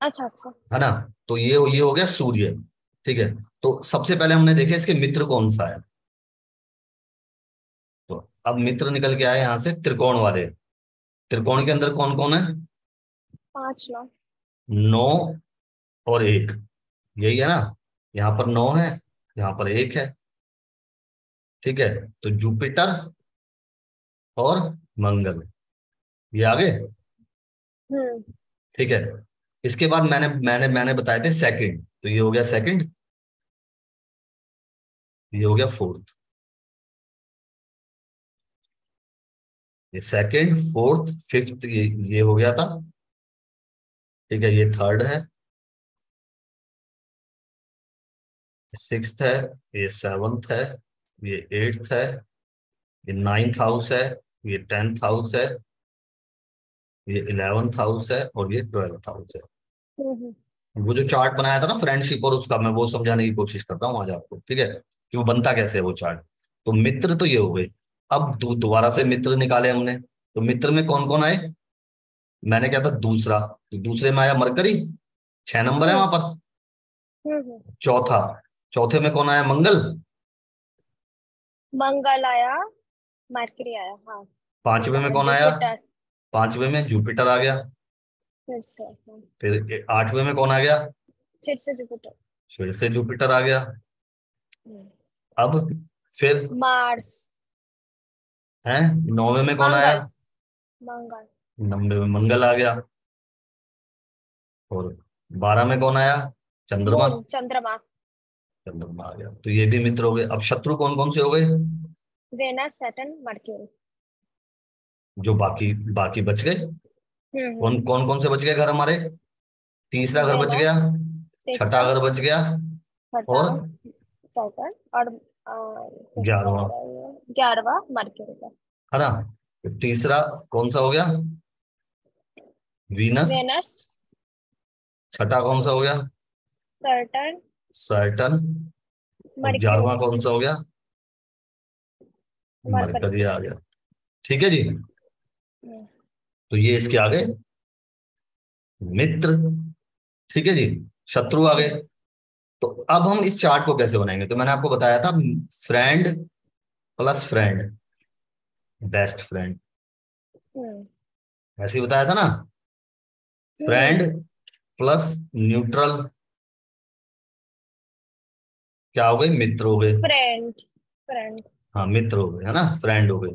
अच्छा अच्छा। है ना। तो ये हो गया सूर्य। ठीक है। तो सबसे पहले हमने देखे इसके मित्र कौन सा है। तो अब मित्र निकल के आए यहां से त्रिकोण वाले। त्रिकोण के अंदर कौन कौन है? 5 ना। 9 और 1, यही है ना। यहाँ पर 9 है, यहाँ पर 1 है। ठीक है। तो जुपिटर और मंगल, ये आगे। हम्म। ठीक है। इसके बाद मैंने बताए थे सेकंड, तो ये हो गया सेकंड, ये हो गया फोर्थ, ये सेकंड फोर्थ फिफ्थ, ये हो गया था। ठीक है, ये थर्ड है, सिक्स्थ है, ये सेवंथ है, ये एट्थ है, ये नाइन्थ हाउस है, ये टेंथ हाउस है, ये इलेवेंथ हाउस है, और ये ट्वेल्थ हाउस है। हम्म। वो जो चार्ट बनाया था ना फ्रेंडशिप और उसका, मैं वो समझाने की कोशिश करता हूँ आज आपको, ठीक है, कि वो बनता कैसे है वो चार्ट। तो मित्र तो ये हो गए। अब दोबारा से मित्र निकाले हमने, तो मित्र में कौन कौन आए? मैंने क्या था, दूसरा, तो दूसरे में आया मरकरी, 6 नंबर है हम्म। वहां पर। हम्म। चौथा, चौथे में कौन आया? मंगल। मंगल आया, मरकरी आया, हाँ। पांचवे में कौन आया? जुपिटर। पांचवे में जुपिटर आ गया। फिर से, हाँ। फिर आठवें में कौन आ गया? फिर से जुपिटर। फिर से जुपिटर आ गया। हम्म। अब फिर मार्स। है, नौवे में कौन आया? मंगल। मंगल। 9वें में मंगल आ गया। और 12 में कौन आया? चंद्रमा। मून, चंद्रमा। चंद्रमा आ गया, तो ये भी मित्र हो गए। अब शत्रु कौन कौन से हो गए? Venus, Saturn, Mercury. जो बाकी बाकी बच गए, हम्म। कौन कौन कौन से बच गए घर हमारे? तीसरा घर बच गया, वेनस, छठा तीसरा, घर बच गया, छठा, और सैटर्न, और 11वां, 11वां मरक्यूरी का। है ना? तो तीसरा कौन सा हो गया? वीनस। वेनस, छठा कौन सा हो गया? Saturn, Saturn. और मरक्यूरी, 11वां कौन सा हो गया? मरकरी। मरकरी आ गया। ठीक है जी, हम्म। तो ये इसके आ गए मित्र। ठीक है जी, शत्रु आ गए। हम्म। तो अब हम इस चार्ट को कैसे बनाएंगे? तो मैंने आपको बताया था, friend plus friend, best friend, hmm. ऐसे ही बताया था ना। फ्रेंड प्लस न्यूट्रल, क्या हो गए? मित्र हो गए। फ्रेंड। फ्रेंड। हाँ, मित्र हो गए, है ना, फ्रेंड हो गए।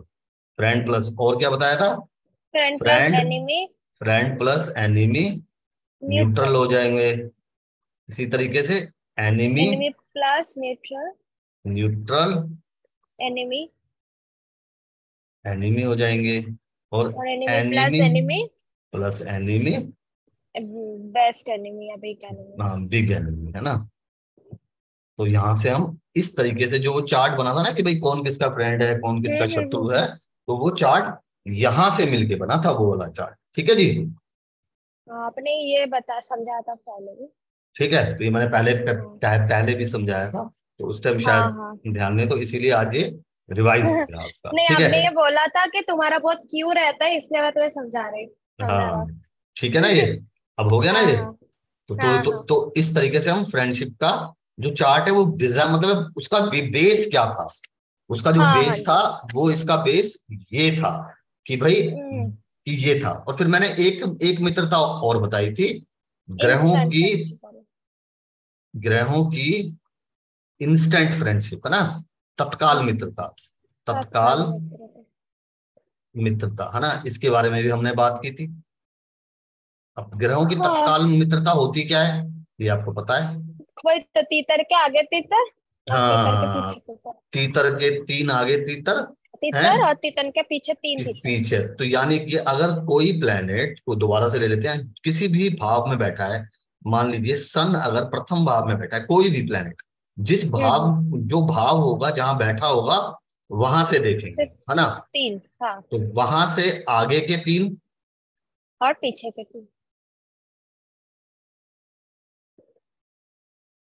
फ्रेंड प्लस, और क्या बताया था? Friend plus friend, enemy. Friend plus enemy, neutral neutral. हो जाएंगे। इसी तरीके से enemy, enemy plus neutral. Neutral, enemy. Enemy हो जाएंगे। और और enemy plus enemy enemy. Plus enemy, best enemy या बिग एनिमी। हाँ, बिग एनिमी, है ना। तो यहां से हम इस तरीके से, जो वो चार्ट बना था ना कि भाई कौन किसका फ्रेंड है, कौन किसका शत्रु है, तो वो चार्ट यहां से मिलके बना था, वो वाला चार्ट। ठीक है जी। आपने ये बता समझा था पहले भी। ठीक है, तो ये मैंने पहले हाँ। पहले भी समझाया था, तो उस टाइम हाँ शायद हाँ। ध्यान नहीं, तो इसीलिए आज ये रिवाइज हो गया आपका। नहीं, ठीक है, आपने ये बोला था कि तुम्हारा बहुत क्यों रहता है, इसलिए मैं तुम्हें समझा रही, समझा हाँ, था। ठीक है ना ये, अब हो गया ना हाँ ये। हाँ। तो हाँ तो हाँ। तो इस तरीके से हम फ्रेंडशिप का जो चार्ट है वो डिजाइन, मतलब उसका बेस क्या था, उसका जो हाँ हाँ बेस था, जी। वो इसका बेस ये था कि भाई, हम्म। कि ये था। और फिर मैंने एक एक मित्रता और बताई थी, ग्रहों इंस्टेंट की, फ्रेंडशिप। ग्रहों की इंस्टेंट फ्रेंडशिप, है ना, तत्काल हम्म। मित्रता, तत्काल तत्काल मित्र। मित्रता, है ना, इसके बारे में भी हमने बात की थी। अब ग्रहों की हाँ। तत्काल मित्रता होती क्या है, ये आपको पता है? वही तो, तीतर के आगे तीतर और तीतर के हाँ, पीछे तीतर। तीतर के 3 आगे तीतर हैं, तीतर और तीतन के पीछे तीन तीतर। पीछे। तो यानी कि अगर कोई प्लेनेट को दोबारा से ले लेते हैं, किसी भी भाव में बैठा है, मान लीजिए सन अगर प्रथम भाव में बैठा है, कोई भी प्लेनेट, जिस भाव, हम्म। जो भाव होगा जहां बैठा होगा, वहां से देखेंगे, सिर्फ है ना। तीन, हाँ। तो वहां से आगे के 3, और पीछे के तीन।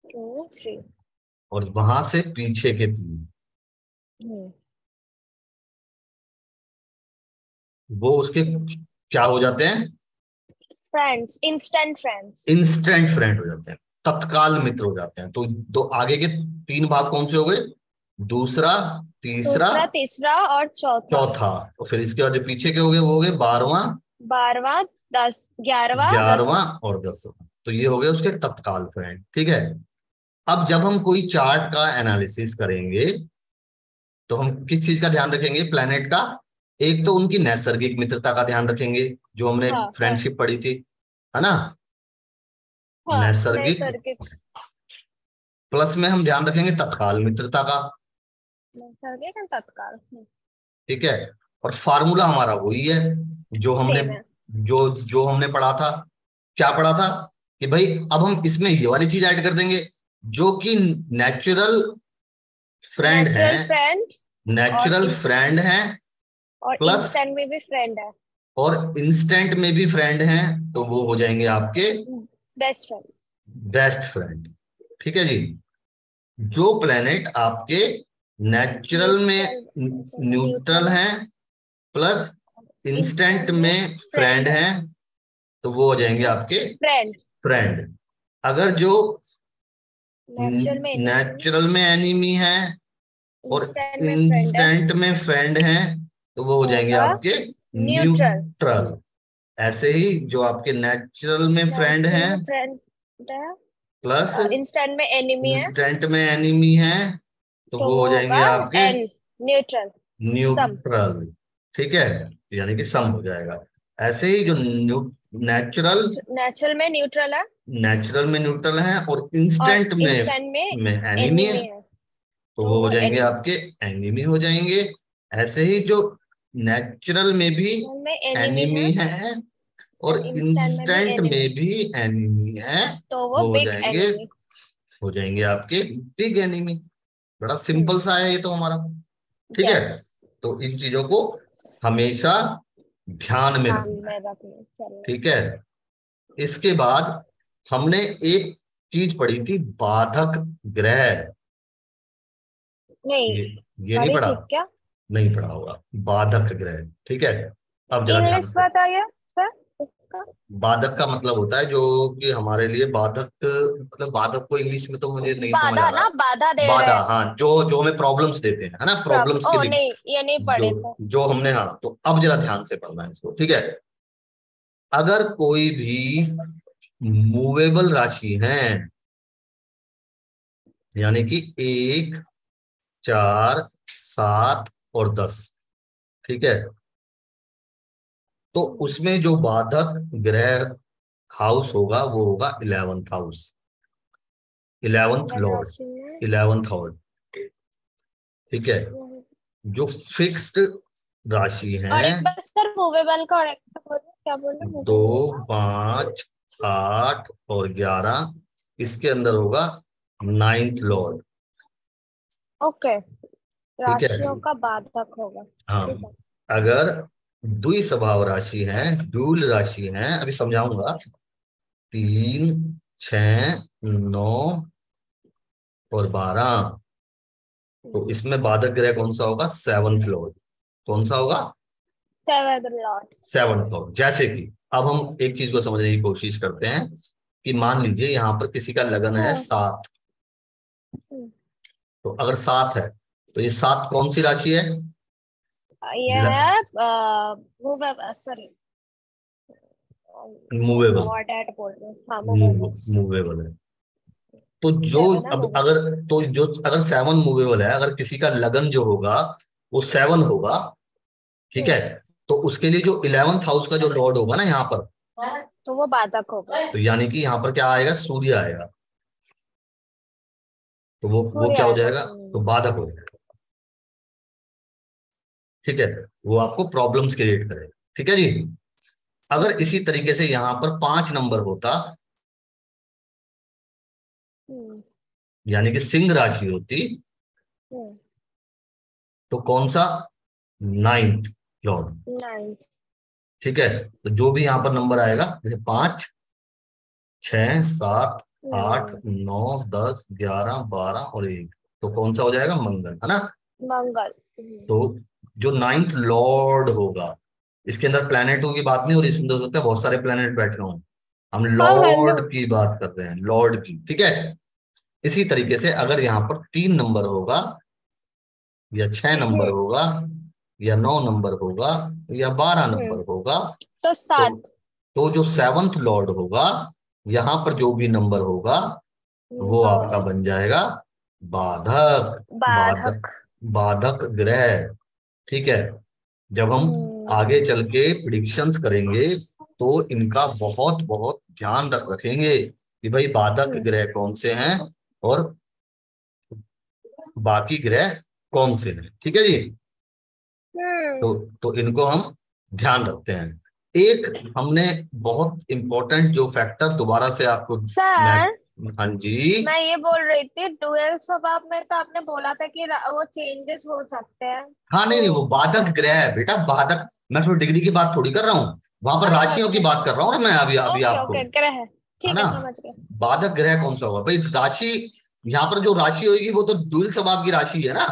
2, 3। और वहां से पीछे के 3, हम्म। वो उसके क्या हो जाते हैं? Friends, instant friends. Instant friend हो जाते हैं, तत्काल मित्र हो जाते हैं। तो दो आगे के 3 भाग कौन से हो गए? दूसरा, तीसरा, दूसरा, तीसरा और चौथा। चौथा। और फिर इसके बाद जो पीछे के हो गए वो हो गए 12वां, 12वां, 10, 11वां, 11वां 10वां। और 10वां। तो ये हो गए उसके तत्काल फ्रेंड। ठीक है, अब जब हम कोई चार्ट का एनालिसिस करेंगे, तो हम किस चीज का ध्यान रखेंगे प्लेनेट का? एक तो उनकी नैसर्गिक मित्रता का ध्यान रखेंगे, जो हमने हाँ हाँ। फ्रेंडशिप पढ़ी थी, है ना। हाँ, नैसर्गिक, नैसर्गिक। प्लस में हम ध्यान रखेंगे तत्काल मित्रता का। नैसर्गिक एंड तत्काल। ठीक है, और फार्मूला हमारा वही है जो हमने सेम है। जो हमने पढ़ा था। क्या पढ़ा था कि भाई अब हम इसमें ये वाली चीज ऐड कर देंगे, जो कि नेचुरल फ्रेंड है, नेचुरल फ्रेंड और नेचुरल इंस्टेंट, फ्रेंड है और प्लस इंस्टेंट में भी फ्रेंड है। और इंस्टेंट में भी फ्रेंड हैं, तो वो हो जाएंगे आपके बेस्ट फ्रेंड। Best friend. ठीक है जी। जो प्लेनेट आपके नेचुरल में न्यूट्रल, न्यूट्रल न्यूट्रल है, हैं प्लस इंस्टेंट इंस्टेंट में में फ्रेंड फ्रेंड है। हैं, तो वो हो जाएंगे आपके फ्रेंड। फ्रेंड। अगर जो नेचुरल में एनिमी है, नेचुरल में एनिमी है और इंस्टेंट में फ्रेंड है, इंस्टेंट में फ्रेंड हैं, तो वो हो जाएंगे होगा आपके न्यूट्रल। न्यूट्रल। ऐसे ही जो आपके नेचुरल में फ्रेंड नेचुरल हैं में फ्रेंड है प्लस और इंस्टेंट में एनिमी है, इंस्टेंट में एनिमी है, तो तो वो हो वो जाएंगे होगा आपके एन, न्यूट्रल, सम। न्यूट्रल। ठीक है, यानी कि सम हो जाएगा। ऐसे ही जो नेचुरल नेचुरल में न्यूट्रल है नेचुरल में न्यूट्रल है और और इंस्टेंट इंस्टेंट में में एनिमी है, एनिमी है, तो तो वो हो वो जाएंगे एनिमी। आपके एनिमी हो जाएंगे। ऐसे ही जो नेचुरल में भी में एनिमी है एनिमी है और एंड इंस्टेंट में भी इंस्टेंट में एनिमी, भी एनिमी है, तो वो वो बिग एनिमी। हो जाएंगे आपके बिग एनिमी। बड़ा सिंपल सा है ये तो हमारा। ठीक है, यस। तो इन चीजों को हमेशा ध्यान में ध्यान रखना है। में रखना चलिए। ठीक है, इसके बाद हमने एक चीज पढ़ी थी, बाधक ग्रह। नहीं, ये ये नहीं पढ़ी पढ़ा? थी क्या? नहीं पढ़ा होगा, बाधक ग्रह। ठीक है, अब जरा ध्यान इंग्लिश से। बताइए सर इसका। बाधक का मतलब होता है जो कि हमारे लिए बाधक, मतलब बाधक को इंग्लिश में तो मुझे नहीं समझ बाधा आ ना, रहा। बाधा दे रहे बाधा, हैं। हाँ, जो हमें प्रॉब्लम्स देते हैं, है ना, प्रॉब्लम्स के ओ लिए। नहीं, ये नहीं जो पढ़े थे। जो हमने, हाँ, तो अब जरा ध्यान से पढ़ना है इसको। ठीक है, अगर कोई भी मूवेबल राशि है, यानी कि 1, 4, 7 और 10, ठीक है, तो उसमें जो बाधक ग्रह हाउस होगा वो होगा 11th house, 11th movable Lord, राशि में 11th हाउस। ठीक है, जो फिक्स्ड राशि और है, एक बार सर मूवेबल का, और एक बार बोलो, क्या बोले दो, मूवेबल का? 5, 8 और 11, इसके अंदर होगा 9th लॉर्ड। ओके, ठीक है, राशियों का बाधक होगा। हाँ, ठीक है। अगर द्विस्वभाव राशि है, ड्यूल राशि है, अभी समझाऊंगा, 3, 6, 9 और 12, तो इसमें बाधक ग्रह कौन सा होगा? 7th Lord. कौन सा होगा? Seventh Lord. 7th Lord. जैसे कि अब हम एक चीज को समझने की कोशिश करते हैं कि मान लीजिए यहां पर किसी का लगन है हम्म 7, हम्म। तो अगर 7 है तो ये 7 कौन सी राशि है? ये है movable, sorry, movable, what at बोल रहे हैं, हाँ मूवेबल। मूवेबल है। तो जो, सेवन है अब मूवेबल। अगर, तो जो अगर 7 मूवेबल है, अगर किसी का लगन जो होगा वो 7 होगा, ठीक है, तो उसके लिए जो 11th हाउस का जो लॉर्ड होगा ना यहाँ पर, तो वो बाधक होगा। तो यानी कि यहाँ पर क्या आएगा? सूर्य आएगा, तो वो सूर्य क्या हो आएगा। जाएगा? तो बाधक हो जाएगा। ठीक है, वो आपको प्रॉब्लम्स क्रिएट करेगा। ठीक है जी। अगर इसी तरीके से यहाँ पर 5 नंबर होता, हम्म यानी कि सिंह राशि होती, हम्म। तो कौन सा? 9th Lord. नाइन्थ। ठीक है, तो जो भी यहाँ पर नंबर आएगा, जैसे 5, 6, 7, 8, हम्म। 9, 10, 11, 12 और 1, तो कौन सा हो जाएगा? मंगल, है ना। मंगल। तो जो 9th लॉर्ड होगा, इसके अंदर प्लैनेटों की बात नहीं हो रही, सुंदर सकता है बहुत सारे प्लैनेट बैठे हों, हम हाँ हेलो। लॉर्ड की बात कर रहे हैं, लॉर्ड की। ठीक है, इसी तरीके से अगर यहाँ पर 3 नंबर होगा या 6 नंबर हम्म होगा या 9 नंबर होगा या 12 हम्म। नंबर होगा, तो तो 7। जो 7th लॉर्ड होगा, यहाँ पर जो भी नंबर होगा वो आपका हाँ, बन जाएगा बाधक। बाधक, बाधक। बाधक ग्रह। ठीक है, जब हम हम्म आगे चल के प्रिडिक्शंस करेंगे तो इनका बहुत बहुत ध्यान रखेंगे कि भाई बाधक ग्रह कौन से हैं और बाकी ग्रह कौन से हैं। ठीक है जी। तो इनको हम ध्यान रखते हैं। एक हमने बहुत इंपॉर्टेंट जो फैक्टर दोबारा से आपको मैं, सर हाँ जी, मैं ये बोल रही थी, डुअल स्वभाव में तो आपने बोला था कि वो चेंजेस हो सकते हैं। हाँ नहीं नहीं, तो वो बाधक ग्रह है बेटा, बाधक। मैं थोड़ी डिग्री की बात थोड़ी कर रहा हूँ, वहां पर अच्छा राशियों की अच्छा, बात कर रहा हूँ ना मैं अभी अभी ओके आपको, ओके, ग्रह, है ठीक ना। है, समझ गए। बाधक ग्रह कौन सा होगा भाई, राशि। यहाँ पर जो राशि होगी वो तो द्विल स्वभाव की राशि है ना।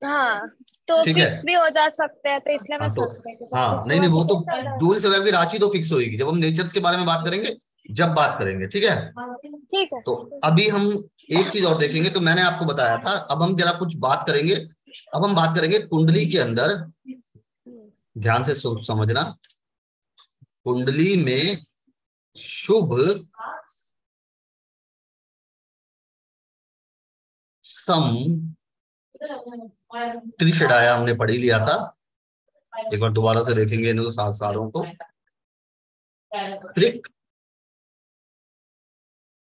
हाँ, तो ठीक है। फिक्स भी हो जा सकते हैं, तो इसलिए मैं हाँ तो, सोच रही थी तो हाँ फिक्स नहीं हुआ नहीं, तो वो तो फिर ज्यादा है। द्विल स्वभाव की राशि तो फिक्स होगी जब हम नेचर्स के बारे में बात करेंगे, जब बात करेंगे। ठीक है। ठीक है। तो अभी हम एक चीज और देखेंगे, तो मैंने आपको बताया था, अब हम जरा कुछ बात करेंगे। अब हम बात करेंगे कुंडली के अंदर, ध्यान से समझना। कुंडली में शुभ, सम, त्रिषडाया हमने पढ़ ही लिया था। एक बार दोबारा से देखेंगे इन सात सारों को। त्रिक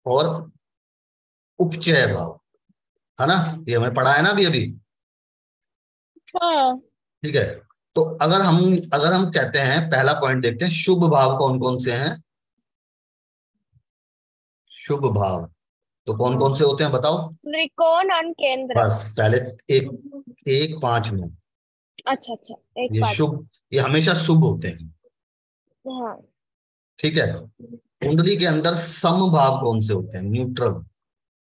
और उपचय भाव, है ना। ये हमें पढ़ा है ना अभी अभी। हाँ। ठीक है। तो अगर हम कहते हैं, पहला पॉइंट देखते हैं, शुभ भाव कौन कौन से हैं। शुभ भाव तो कौन कौन से होते हैं बताओ। त्रिकोण और केंद्र। बस पहले एक, एक पांच में, अच्छा अच्छा, एक ये बात। शुभ, ये हमेशा शुभ होते हैं। हाँ। ठीक है। कुंडली के अंदर सम भाव कौन से होते हैं, न्यूट्रल।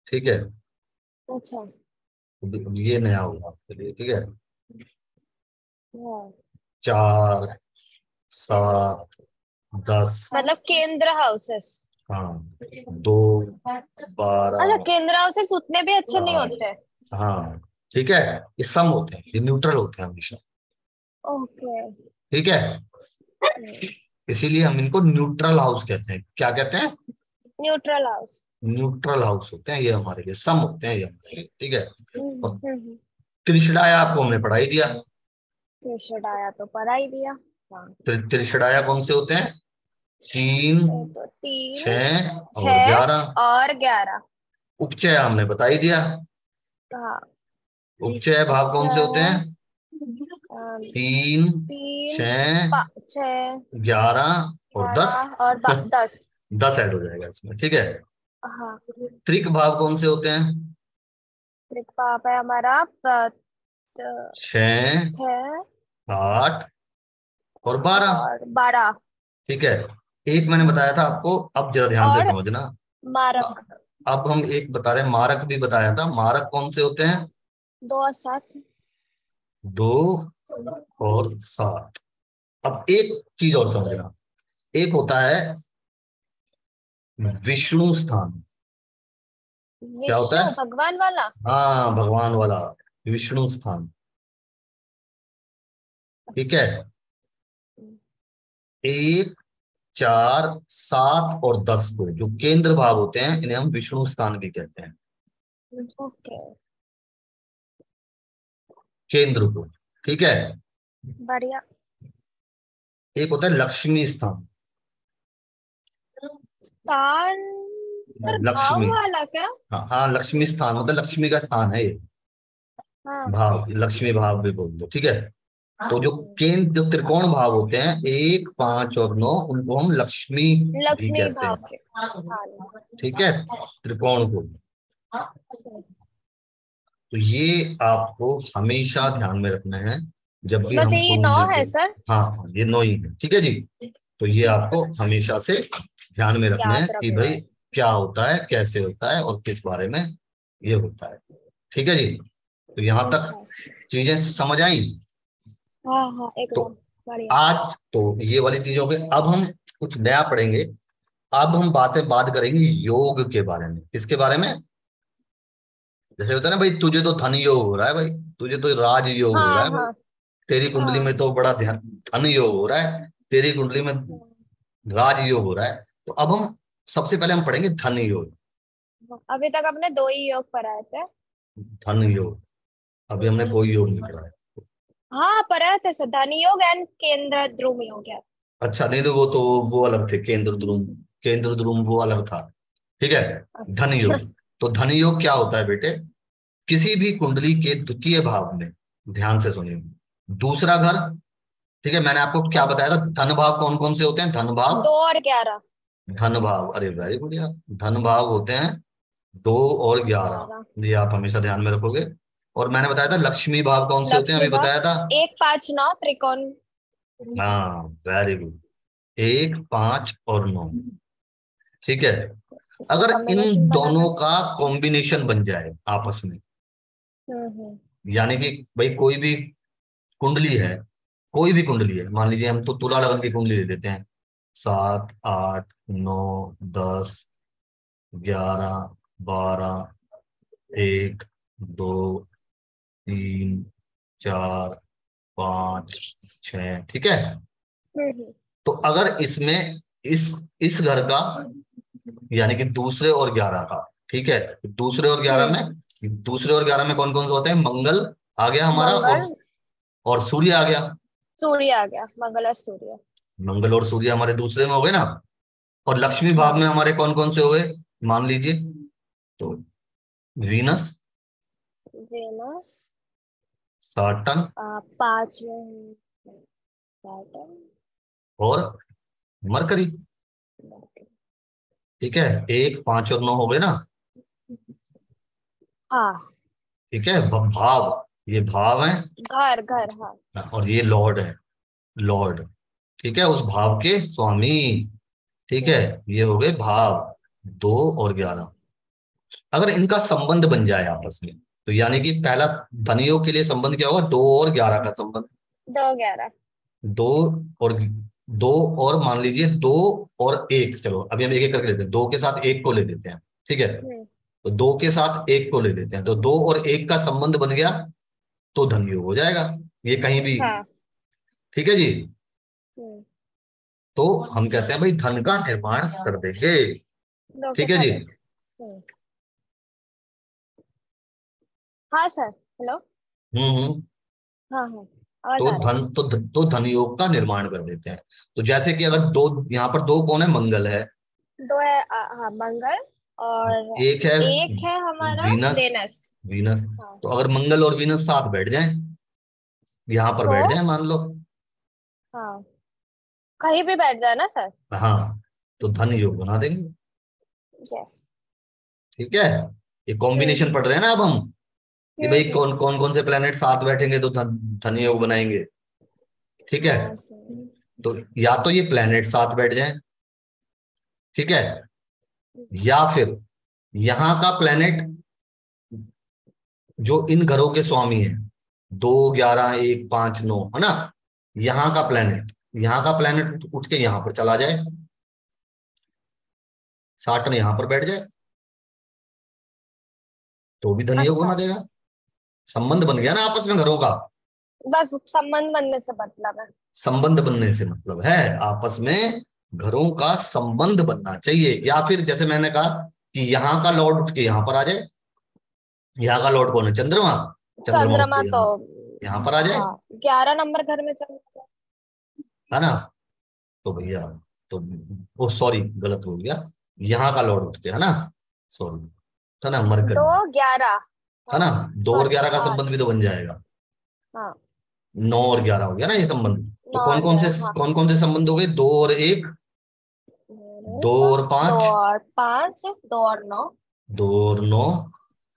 ठीक है। अच्छा। अब ये नया होगा आपके लिए। ठीक है। हाँ, चार, सात, 10, मतलब केंद्र हाउसेस। हाँ, 2, अच्छा, 12, केंद्र हाउसेस उतने भी अच्छे नहीं 8, होते। हाँ। ठीक है। ये सम होते हैं, ये न्यूट्रल होते हैं हमेशा। ओके। ठीक है। इसीलिए हम इनको न्यूट्रल हाउस कहते हैं। क्या कहते हैं, न्यूट्रल हाउस। न्यूट्रल हाउस होते हैं ये हमारे लिए, सम होते हैं ये हमारे लिए। ठीक है। और हम्म। त्रिशडाया आपको हमने पढ़ा ही दिया। कृष्ण आया तो पढ़ा ही दिया। हाँ। त्रिशडाया कौन से होते हैं, 3, तो तीन, 6 और छह 11। और 11। उपचय हमने बता ही दिया। हाँ। उपचय भाव कौन अच्छा। से होते हैं, 3, तीन, 6, छह, 11 और 10। 12 और 10। 10 ऐड हो जाएगा इसमें। ठीक है। हाँ। त्रिक भाव कौन से होते हैं, त्रिपाप है हमारा 6, 6 8 और 12। और 12। ठीक है। एक मैंने बताया था आपको, अब जरा ध्यान से और समझना। अ- मारक, अब हम एक बता रहे हैं, मारक भी बताया था। मारक कौन से होते हैं, 2 और 7। 2 और 7। अब एक चीज और समझना, एक होता है विष्णु स्थान। क्या होता विष्णु है, भगवान वाला। हाँ भगवान वाला, विष्णु स्थान। ठीक अच्छा। है। 1, 4, 7 और 10 को जो केंद्र भाव होते हैं, इन्हें हम विष्णु स्थान भी कहते हैं। ओके। केंद्र को। ठीक है। बढ़िया। एक होता है लक्ष्मी स्थान। स्थान पर भाव लक्ष्मी, वाला क्या? हाँ हाँ, लक्ष्मी स्थान मतलब लक्ष्मी का स्थान है ये। हाँ। भाव, लक्ष्मी भाव भी बोल दो। ठीक है। तो जो केंद्र, जो त्रिकोण भाव होते हैं 1, 5 और 9, उनको हम लक्ष्मी भी लक्ष्मी कहते भाव हैं। के स्थान। ठीक है। त्रिकोण को, तो ये आपको हमेशा ध्यान में रखना है जब भी बस हम ये 9 कुंडली के, है सर। हाँ हाँ, ये 9 ही है। ठीक है जी। तो ये आपको हमेशा से ध्यान में रखना है याद कि रखना भाई है। क्या होता है, कैसे होता है और किस बारे में ये होता है। ठीक है जी। तो यहां तक अच्छा। चीजें समझ आई। हाँ हाँ, तो एकदम बढ़िया। आज तो ये वाली चीजों पे अब हम कुछ नया पढ़ेंगे। अब हम बात करेंगे योग के बारे में। किसके बारे में, जैसे होता है ना भाई, तुझे तो धन योग हो रहा है भाई, तुझे तो राज योग हो रहा हाँ है भाई, हाँ तेरी कुंडली हाँ। में तो बड़ा ध्यान, धन योग हो रहा है, तेरी कुंडली में राज योग हो रहा है। तो अब हम सबसे पहले हम पढ़ेंगे धन योग। अभी तक अपने 2 ही योग पढ़ाए थे। धन योग, अभी हमने कोई योग नहीं पढ़ा है। हाँ, पढ़ाए थे सर, धन योग एंड केंद्र ध्रुव योग है। अच्छा नहीं, तो वो अलग थे, केंद्र ध्रुव, केंद्र ध्रुव वो अलग था। ठीक है। अच्छा। धन योग, तो धन योग क्या होता है बेटे, किसी भी कुंडली के द्वितीय भाव में, ध्यान से सुनिए, दूसरा घर, ठीक है, मैंने आपको क्या हाँ, बताया था, धन भाव कौन कौन से होते हैं, धन भाव, 2 और 11। धन भाव, अरे वेरी गुड यार, धन भाव होते हैं 2 और 11, 11। ये आप हमेशा ध्यान में रखोगे। और मैंने बताया था लक्ष्मी भाव कौन से होते हैं, लक्ष्मी अभी भाव बताया था। 1, 5, 9 त्रिकोण। हाँ वेरी गुड, 1, 5 और 9, ठीक है। इसका अगर इन कॉम्बिनेशन बनाना। दोनों का कॉम्बिनेशन बन जाए आपस में, हम्म। यानी कि भाई कोई भी कुंडली है, कोई भी कुंडली है, मान लीजिए हम तो तुला लगन की कुंडली ले लेते हैं, 7, 8, 9, 10, 11, 12, 1, 2, 3, 4, 5, 6, ठीक है। हम्म। तो अगर इसमें इस घर का, यानी कि दूसरे और 11 का, ठीक है, दूसरे और ग्यारह हम्म। में, दूसरे और 11 में कौन कौन से होते हैं, मंगल आ गया हमारा, मंगल, और सूर्य आ गया। सूर्य आ गया, मंगल और सूर्य। मंगल और सूर्य हमारे दूसरे में हो गए ना। और लक्ष्मी भाव में हाँ। हमारे कौन कौन से हो गए, मान लीजिए, तो वीनस, वेनस। साटन 5 में सैटर्न। और मरकरी, ठीक है, 1, 5 और 9 हो गए ना। हाँ। ठीक है, भाव, ये भाव है, घर घर, हाँ। और ये लॉर्ड है, लॉर्ड, ठीक है, उस भाव के स्वामी, ठीक है, हम्म। ये हो गए भाव 2 और 11। अगर इनका संबंध बन जाए आपस में, तो यानी कि पहला धनियों के लिए संबंध क्या होगा, 2 और 11 का संबंध, 2, 11। दो और दो, और मान लीजिए 2 और 1, चलो अभी हम एक एक करके लेते हैं, 2 के साथ 1 को ले लेते हैं, ठीक है, हम्म। तो 2 के साथ 1 को ले लेते हैं, तो 2 और 1 का संबंध बन गया, तो धनयोग हो जाएगा, ये कहीं भी, हाँ। ठीक है जी। हम्म। तो हम कहते हैं भाई धन का निर्माण कर देंगे, दो के ठीक है साथ जी। एक। हाँ सर, हेलो। हम्म। हाँ हाँ, आवाज तो आ रहा है। धन तो धन योग का निर्माण कर देते हैं। तो जैसे कि अगर दो, यहाँ पर दो कौन है, मंगल है, 2 है, हाँ, मंगल। और एक है एक है हमारा वीनस, वेनस। वीनस, हाँ। तो अगर मंगल और वीनस साथ बैठ जाएं, यहाँ पर तो बैठ जाए मान लो, हाँ, कहीं भी बैठ जाए ना सर। हाँ, तो धन योग बना देंगे, यस। ठीक है। ये हम्म। कॉम्बिनेशन पढ़ रहे हैं ना अब हम, कि भाई हम्म। कौन कौन कौन से प्लेनेट साथ बैठेंगे तो धन योग बनाएंगे, ठीक है। हाँ सर। तो या तो ये प्लेनेट साथ बैठ जाए, ठीक है, या फिर यहाँ का प्लेनेट जो इन घरों के स्वामी है, 2, 11, 1, 5, 9, है ना, यहाँ का प्लेनेट उठ के यहाँ पर चला जाए, साटन यहाँ पर बैठ जाए, तो भी धन योग बना अच्छा, देगा, संबंध बन गया ना आपस में घरों का। बस संबंध बनने से मतलब है। संबंध बनने से मतलब है आपस में घरों का संबंध बनना चाहिए, या फिर जैसे मैंने कहा कि यहाँ का लॉर्ड उठ के यहाँ पर आ जाए, यहाँ का लॉर्ड कौन है, चंद्रमा, चंद्रमा उठ चंद्रमा के तो, यहाँ पर आ जाए, हाँ, 11 नंबर घर में चल रहा है ना। तो भैया, तो ओ सॉरी गलत हो गया, यहाँ का लॉर्ड उठ के, है ना, सॉरी, है ना, है। मरकरी, 2, 11। है ना, हाँ। दो और सॉरी, ग्यारह का हाँ। संबंध भी तो बन जाएगा, हाँ। 9 और 11 हो गया ना ये संबंध। तो 9 और 11, हाँ। कौन कौन से संबंध हो गए, 2 और 1, 2 और 5, 2 और 5, 2 और 9। 2 और 9,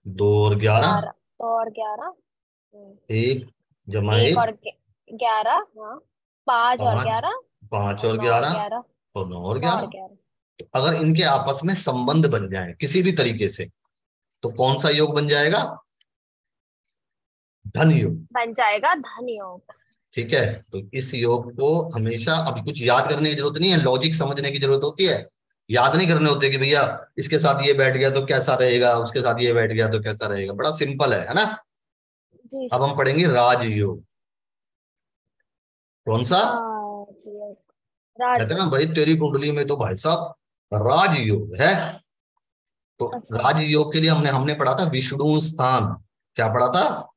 2 और 11, 2 और 11। 1 1 + 1, और 11, हाँ। 5 और 5, 11। 5 और और 9 और 11 11। और 9 और 9 और 11 11। तो अगर इनके आपस में संबंध बन जाए किसी भी तरीके से, तो कौन सा योग बन जाएगा, धन योग, बन जाएगा धन योग। ठीक है। तो इस योग को हमेशा, अभी कुछ याद करने की जरूरत नहीं है, लॉजिक समझने की जरूरत होती है, याद नहीं करने होते कि भैया इसके साथ ये बैठ गया तो कैसा रहेगा, उसके साथ ये बैठ गया तो कैसा रहेगा, बड़ा सिंपल है ना। जी अब सर। हम पढ़ेंगे राजयोग, कौन सा, राजयोग। कहते हैं राजयोग। ना भाई तेरी कुंडली में तो भाई साहब राजयोग है। तो अच्छा। राजयोग के लिए हमने हमने पढ़ा था विष्णु स्थान, क्या पढ़ा था,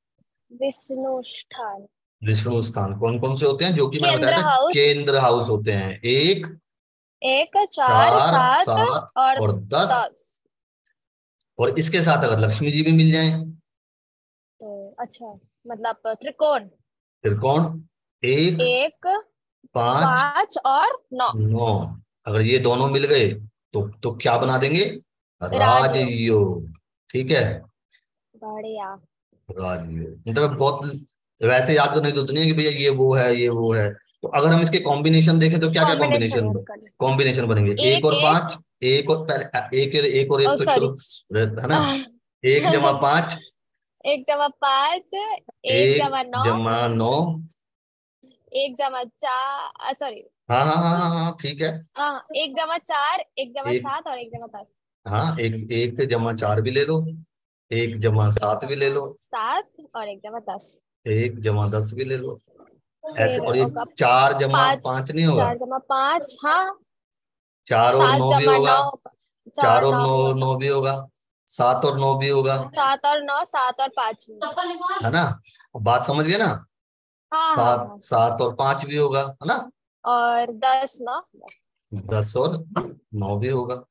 विष्णु स्थान। विष्णु स्थान कौन कौन से होते हैं, जो कि मैंने बताया केंद्र था, हाउस। केंद्र हाउस होते हैं, 1, 1, 4, 4, 7 7 और और 10, 10। और इसके साथ अगर लक्ष्मी जी भी मिल जाए, तो अच्छा, मतलब त्रिकोण। त्रिकोण, एक, एक, पांच, 5 और 9। 9, अगर ये दोनों मिल गए तो क्या बना देंगे, राजयोग। राजयोग। ठीक है, बढ़िया। राजयोग मतलब बहुत, वैसे याद करने की जरूरत नहीं है कि भैया ये वो है ये वो है। तो अगर हम इसके कॉम्बिनेशन देखें तो क्या क्या कॉम्बिनेशन कॉम्बिनेशन, याद कर ले। कॉम्बिनेशन बनेंगे, एक एक और एक, पांच, एक और पहले एक और ओ एक तो सॉरी। छोड़ो, है ना, एक जमा पांच, 1 जमा 5, एक एक जमा नौ जमा नौ, 1 जमा 4, सॉरी। हाँ हाँ हाँ हाँ हाँ, ठीक है, हाँ, 1 जमा 4, एक जमा एक, सात और 1 जमा 10। हाँ एक, एक जमा चार भी ले लो, एक जमा सात भी ले लो, 7 और 1 जमा 10। एक जमा दस भी ले लो, ऐसे। फिर और ये होगा चार जमा 5, पांच नहीं होगा, 4 जमा 5, हाँ। चार और सात नौ भी जमा होगा, नौ चार चार और नौ नौ, भी होगा। नौ भी होगा, सात और नौ भी होगा, 7 और 9, 7 और 5 भी। है ना, बात समझ गए ना, हाँ हाँ सात, हाँ। सात और पांच भी होगा, है ना, और 10 9। दस और नौ भी होगा।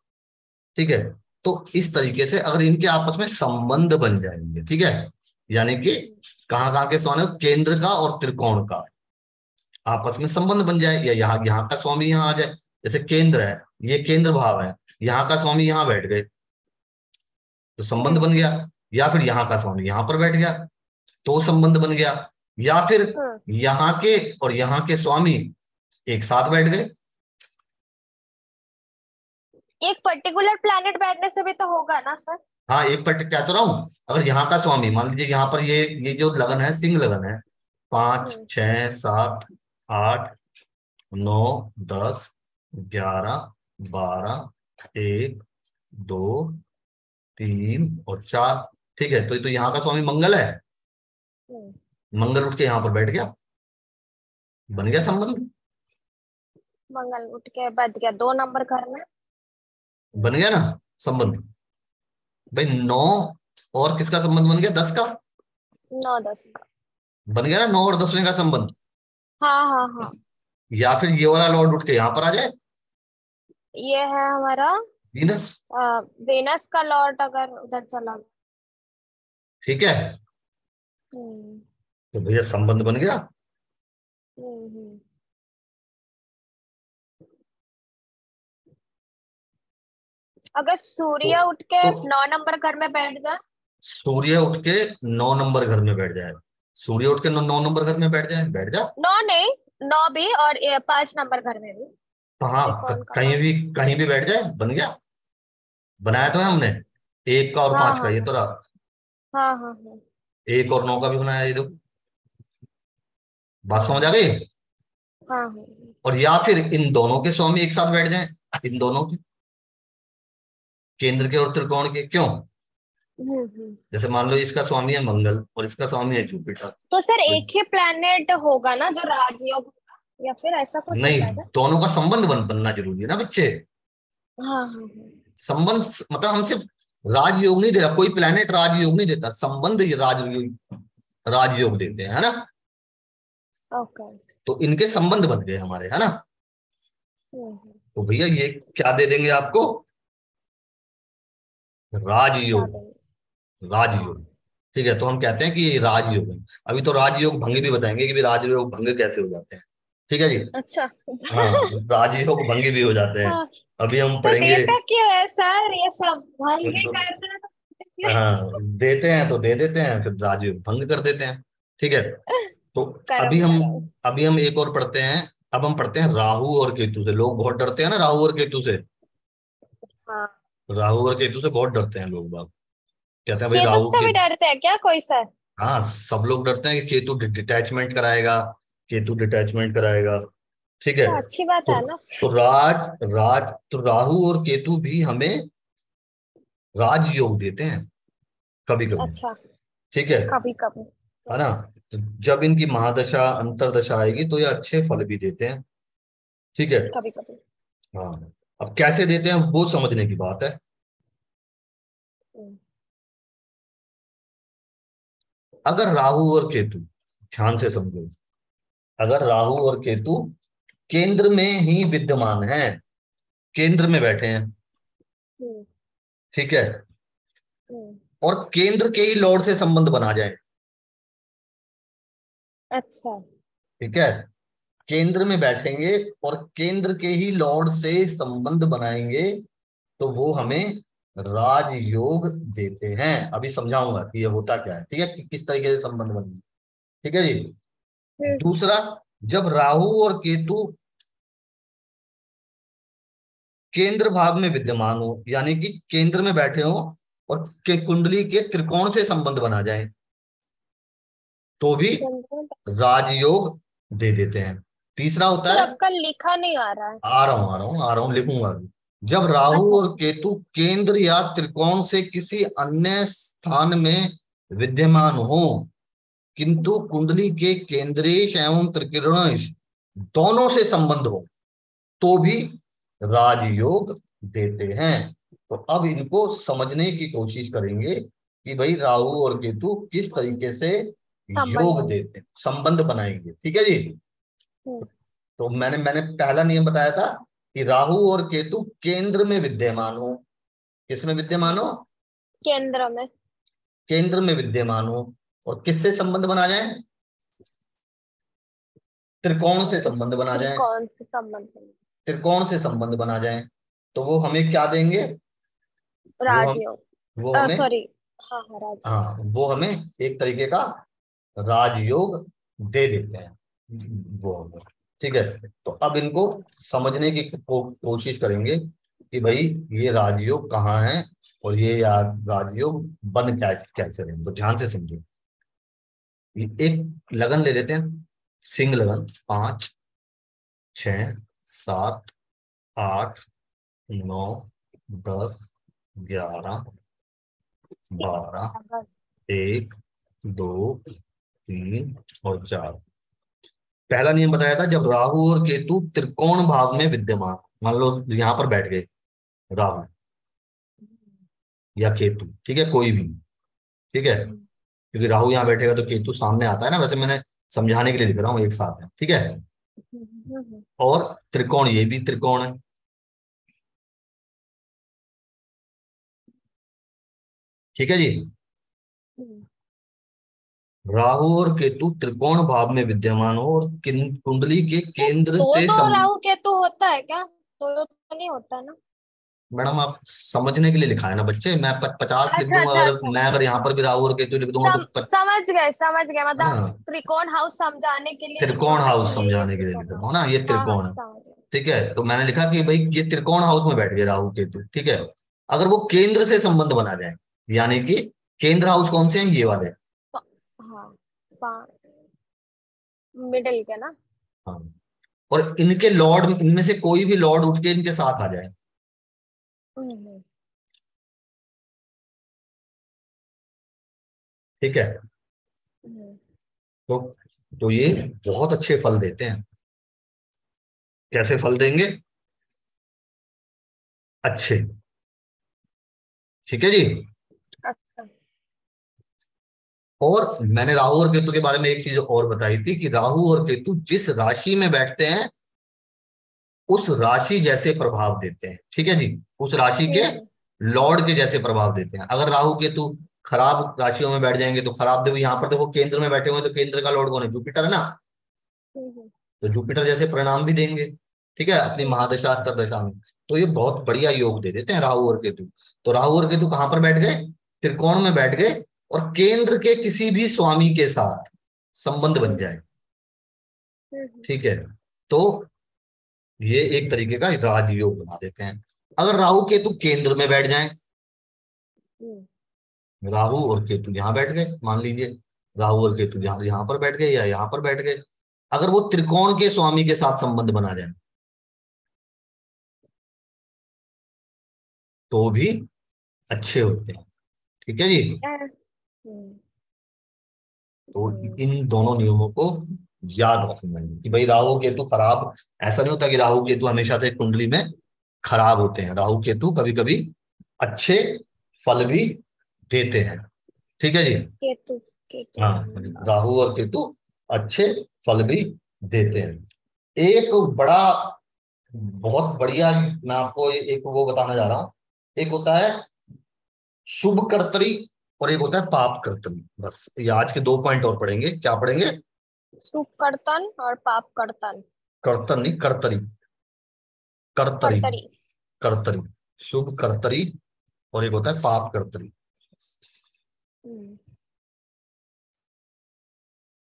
ठीक है, तो इस तरीके से अगर इनके आपस में संबंध बन जाएंगे, ठीक है, यानी कि कहाँ कहाँ के स्वामी, केंद्र का और त्रिकोण का आपस में संबंध बन जाए, या यहाँ का स्वामी यहाँ आ जाए, जैसे केंद्र है, ये केंद्र भाव है, यहाँ का स्वामी यहाँ बैठ गए तो संबंध हम्म बन गया, या फिर यहाँ का स्वामी यहाँ पर बैठ गया तो संबंध बन गया, या फिर हम्म। यहाँ के और यहाँ के स्वामी एक साथ बैठ गए। एक पर्टिकुलर प्लैनेट बैठने से भी तो होगा ना सर? हाँ एक पट क्या तो रहा हूं, अगर यहाँ का स्वामी मान लीजिए यहाँ पर ये जो लगन है सिंह लगन है, पांच, हम्म छह, सात, आठ, नौ, 10, 11, 12, एक, दो, तीन और चार, ठीक है, तो यहाँ का स्वामी मंगल है, हम्म। मंगल उठ के यहाँ पर बैठ गया, बन गया संबंध, मंगल उठ के बच गया 2 नंबर घर में। बन गया ना संबंध। भाई नौ और किसका संबंध बन गया, 10 का, 9 10 का। बन गया ना 9 और 10वें का संबंध। हाँ हाँ हाँ। या फिर ये वाला लॉर्ड उठ के यहाँ पर आ जाए, ये है हमारा वीनस, वेनस का लॉर्ड अगर उधर चला गया। ठीक है, हम्म तो भैया संबंध बन गया। हम्म। अगर तो सूर्य उठ के तो 9 नंबर घर में बैठ जाए। सूर्य उठ के 9 नंबर घर में बैठ जाए, सूर्य उठ के 9 नंबर घर में बैठ जाए, बैठ जा। 9 नहीं, 9 भी और 5 नंबर घर में भी। तो हाँ त्रिकोण का कहीं लॉर्ड। भी, कहीं भी बैठ जाए, बन गया, बनाया तो है हमने, एक का और हाँ पांच का हाँ ये हाँ तो रहा, हाँ हाँ हाँ एक और नौ का भी बनाया, ये देखो, बात समझ आ गई। हाँ हाँ। और या फिर इन दोनों के स्वामी एक साथ बैठ जाएं, इन दोनों के, केंद्र के और त्रिकोण के, क्यों, हम्म। जैसे मान लो इसका स्वामी है मंगल और इसका स्वामी है जुपिटर। तो सर एक ही प्लेनेट होगा ना जो राजयोग होगा, या फिर ऐसा कुछ नहीं, होता है क्या? दोनों का संबंध बनना जरूरी है ना बच्चे, हाँ हाँ हाँ। संबंध मतलब हम सिर्फ राजयोग नहीं दे रहा, कोई प्लेनेट राजयोग नहीं देता, संबंध ये राजयोग, राजयोग देते हैं, है ना, ओके। तो इनके संबंध बन गए हमारे, है ना, हम्म। तो भैया ये क्या दे देंगे आपको, क्या राजयोग, देंगे? राजयोग। ठीक है, तो हम कहते हैं कि ये राजयोग है। अभी तो राजयोग भंग भी बताएंगे कि भी राजयोग भंग कैसे हो जाते हैं, ठीक है जी। अच्छा। हाँ, राजयोग भंग भी हो जाते हैं, हाँ, अभी हम तो पढ़ेंगे। देता क्यों है सर ये सब, भंग ही तो, करना है तो देते क्यों हाँ देते हैं तो दे देते हैं, फिर राजयोग भंग कर देते हैं, ठीक है। है? तो अभी करम हम करम। अभी हम एक और पढ़ते हैं, अब हम पढ़ते हैं राहु और केतु से। लोग बहुत डरते हैं ना राहु और केतु से, हाँ। राहु और केतु से बहुत डरते हैं लोग बाग, कहते हैं भाई केतु राहु से भी केतु, डरते हैं क्या कोई सर? हाँ सब लोग डरते हैं कि केतु डिटैचमेंट कराएगा, केतु डिटैचमेंट कराएगा, ठीक है। तो अच्छी बात तो है ना। तो राज राज तो राहु और केतु भी हमें राजयोग देते हैं कभी कभी, अच्छा। ठीक है कभी कभी। है ना, तो जब इनकी महादशा अंतरदशा आएगी तो ये अच्छे फल भी देते हैं, ठीक है। कभी कभी। हाँ, अब कैसे देते हैं वो समझने की बात है। हम्म अगर राहु और केतु, ध्यान से समझो, अगर राहु और केतु केंद्र में ही विद्यमान है, केंद्र में बैठे हैं, हम्म ठीक है, और केंद्र के ही लॉर्ड से संबंध बना जाए। अच्छा। ठीक है, केंद्र में बैठेंगे और केंद्र के ही लॉर्ड से संबंध बनाएंगे तो वो हमें राजयोग देते हैं। अभी समझाऊंगा कि ये होता क्या है, ठीक है, कि किस तरीके से संबंध बनेंगे। ठीक है जी। दूसरा, जब राहु और केतु केंद्र भाव में विद्यमान हो, यानी कि केंद्र में बैठे हो और के कुंडली के त्रिकोण से संबंध बना जाए तो भी राजयोग दे देते हैं। तीसरा होता सर है, आपका लिखा नहीं आ रहा है। आ रहा हूं लिखूंगा अभी। जब राहु अच्छा और अच्छा। केतु केंद्र या त्रिकोण से किसी अन्य स्थान में विद्यमान हो किंतु कुंडली के केंद्रेश एवं त्रिकोणेश दोनों से संबंध हो तो भी राजयोग देते हैं। तो अब इनको समझने की कोशिश करेंगे कि भाई राहु और केतु किस तरीके से संबंध योग बने। देते हैं, संबंध बनाएंगे। ठीक है जी। तो मैंने मैंने पहला नियम बताया था कि राहु और केतु केंद्र में विद्यमान हो। किस में विद्यमान हो? केंद्र में। केंद्र में विद्यमान हो और किससे संबंध बना जाए? त्रिकोण से संबंध बना जाए। त्रिकोण से संबंध बने। त्रिकोण से संबंध बना जाए तो वो हमें क्या देंगे? वो हम राजयोग। वो हमें सॉरी। हाँ हाँ राजयोग। हाँ, वो हमें एक तरीके का राजयोग दे देते हैं वो हमें। ठीक है, तो अब इनको समझने की कोशिश करेंगे कि भाई ये राजयोग कहाँ है और ये यार राजयोग बन क्या कैसे रहे। तो ध्यान से समझो, ये एक लगन ले लेते हैं, सिंह लगन। 5, 6, 7, 8, 9, 10, 11, 12, 1, 2, 3 और 4। पहला नियम बताया था, जब राहु और केतु त्रिकोण भाव में विद्यमान, मान लो यहां पर बैठ गए राहु या केतु, ठीक है, कोई भी। ठीक है, क्योंकि राहु यहाँ बैठेगा तो केतु सामने आता है ना, वैसे मैंने समझाने के लिए लिख रहा हूँ, एक साथ है। ठीक है, और त्रिकोण, ये भी त्रिकोण है। ठीक है जी। राहु और केतु त्रिकोण भाव में विद्यमान हो और कुंडली के तो केंद्र दो से दो राहु केतु होता है क्या? दो दो तो नहीं होता ना। मैडम आप समझने के लिए लिखा है ना बच्चे, मैं 50 लिख अच्छा दूंगा, अच्छा अगर अच्छा। मैं अगर यहाँ पर भी राहु और केतु लिख दूंगा तो समझ गए समझ गए, है ना, मतलब त्रिकोण हाउस समझाने के लिए लिखा त्रिकोण होगा कि हाउस ये समझाने के लिए लिख त्रिकोण रहा हाउस। हूँ ना, ये हाँ हाँ त्रिकोण है। समझ गए। ठीक है, तो मैंने लिखा कि भाई ये त्रिकोण हाउस में बैठ गए राहु केतु। ठीक है, अगर वो केंद्र से संबंध बना जाए, यानी कि केंद्र हाउस कौन से हैं? ये वाले। हाँ मिडिल के ना। हाँ, और इनके लॉर्ड, इनमें से कोई भी लॉर्ड उठ के इनके साथ आ जाए, हम्म। ठीक है, हम्म। तो ये बहुत अच्छे फल देते हैं। कैसे फल देंगे? अच्छे। ठीक है जी। अच्छा। और मैंने राहु और केतु के बारे में एक चीज और बताई थी कि राहु और केतु जिस राशि में बैठते हैं उस राशि जैसे प्रभाव देते हैं। ठीक है जी, उस राशि के हम्म। लॉर्ड के जैसे प्रभाव देते हैं। अगर राहु केतु खराब राशियों में बैठ जाएंगे तो खराब, देखो यहाँ पर देखो केंद्र में बैठे हुए हैं तो केंद्र का लॉर्ड कौन है? जुपिटर है ना, हम्म। तो जुपिटर जैसे परिणाम भी देंगे। ठीक है, अपनी हम्म। महादशा अंतर्दशा में। तो ये बहुत बढ़िया योग दे देते हैं राहु और केतु। तो राहु और केतु कहां पर बैठ गए? त्रिकोण में बैठ गए और केंद्र के किसी भी स्वामी के साथ संबंध बन जाए। हम्म। ठीक है, तो ये एक तरीके का राजयोग बना देते हैं। अगर राहु केतु केंद्र में बैठ जाएं, हम्म। राहु और केतु यहां बैठ गए, मान लीजिए राहु और केतु यहां यहां पर बैठ गए या यहां पर बैठ गए, अगर वो त्रिकोण के स्वामी के साथ संबंध बना जाए तो भी अच्छे होते हैं। ठीक है जी। हम्म। तो इन दोनों नियमों को याद रखना है कि भाई राहु केतु खराब, ऐसा नहीं होता कि राहु केतु हमेशा से कुंडली में खराब होते हैं। राहु केतु कभी कभी अच्छे फल भी देते हैं। ठीक है जी। केतु। केतु। हाँ, राहु और केतु अच्छे फल भी देते हैं। एक बड़ा, बहुत बढ़िया, मैं आपको एक वो बताने जा रहा हूं। एक होता है शुभ कर्तरी और एक होता है पाप कर्तरी। बस ये आज के 2 पॉइंट और पढ़ेंगे। क्या पढ़ेंगे? शुभ कर्तन और पाप कर्तन। कर्तन नहीं, कर्तरी। कर्तरी। कर्तरी। कर्तरी। शुभ कर्तरी और एक होता है पाप कर्तरी। हम्म।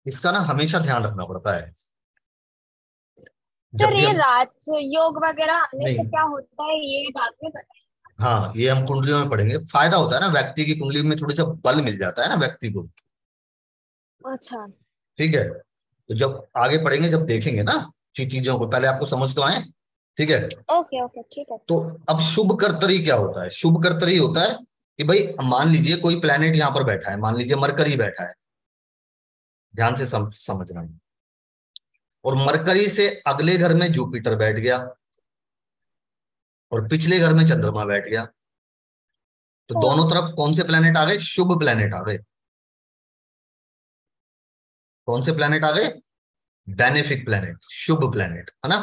इसका ना हमेशा ध्यान रखना पड़ता है जब सर भी ये हम। राजयोग वगैरह आने से नहीं, क्या होता है ये बाद में बताइए। हाँ ये हम कुंडलियों में पढ़ेंगे। फायदा होता है ना, व्यक्ति की कुंडली में थोड़ी सा बल मिल जाता है ना व्यक्ति को। अच्छा। ठीक है, तो जब आगे पढ़ेंगे, जब देखेंगे ना चीजों को, पहले आपको समझ तो आए। ठीक है, ओके ओके ठीक है तो सर। अब शुभ कर्तरी क्या होता है? शुभ कर्तरी होता है कि भाई मान लीजिए कोई प्लेनेट यहां पर बैठा है, मान लीजिए मरकरी बैठा है। ध्यान से समझना। और मरकरी से अगले घर में जुपिटर बैठ गया और पिछले घर में चंद्रमा बैठ गया। तो हाँ। दोनों तरफ कौन से प्लेनेट आ गए? शुभ प्लेनेट आ गए। कौन से प्लेनेट आ गए? बेनिफिक प्लेनेट, शुभ प्लेनेट, है ना।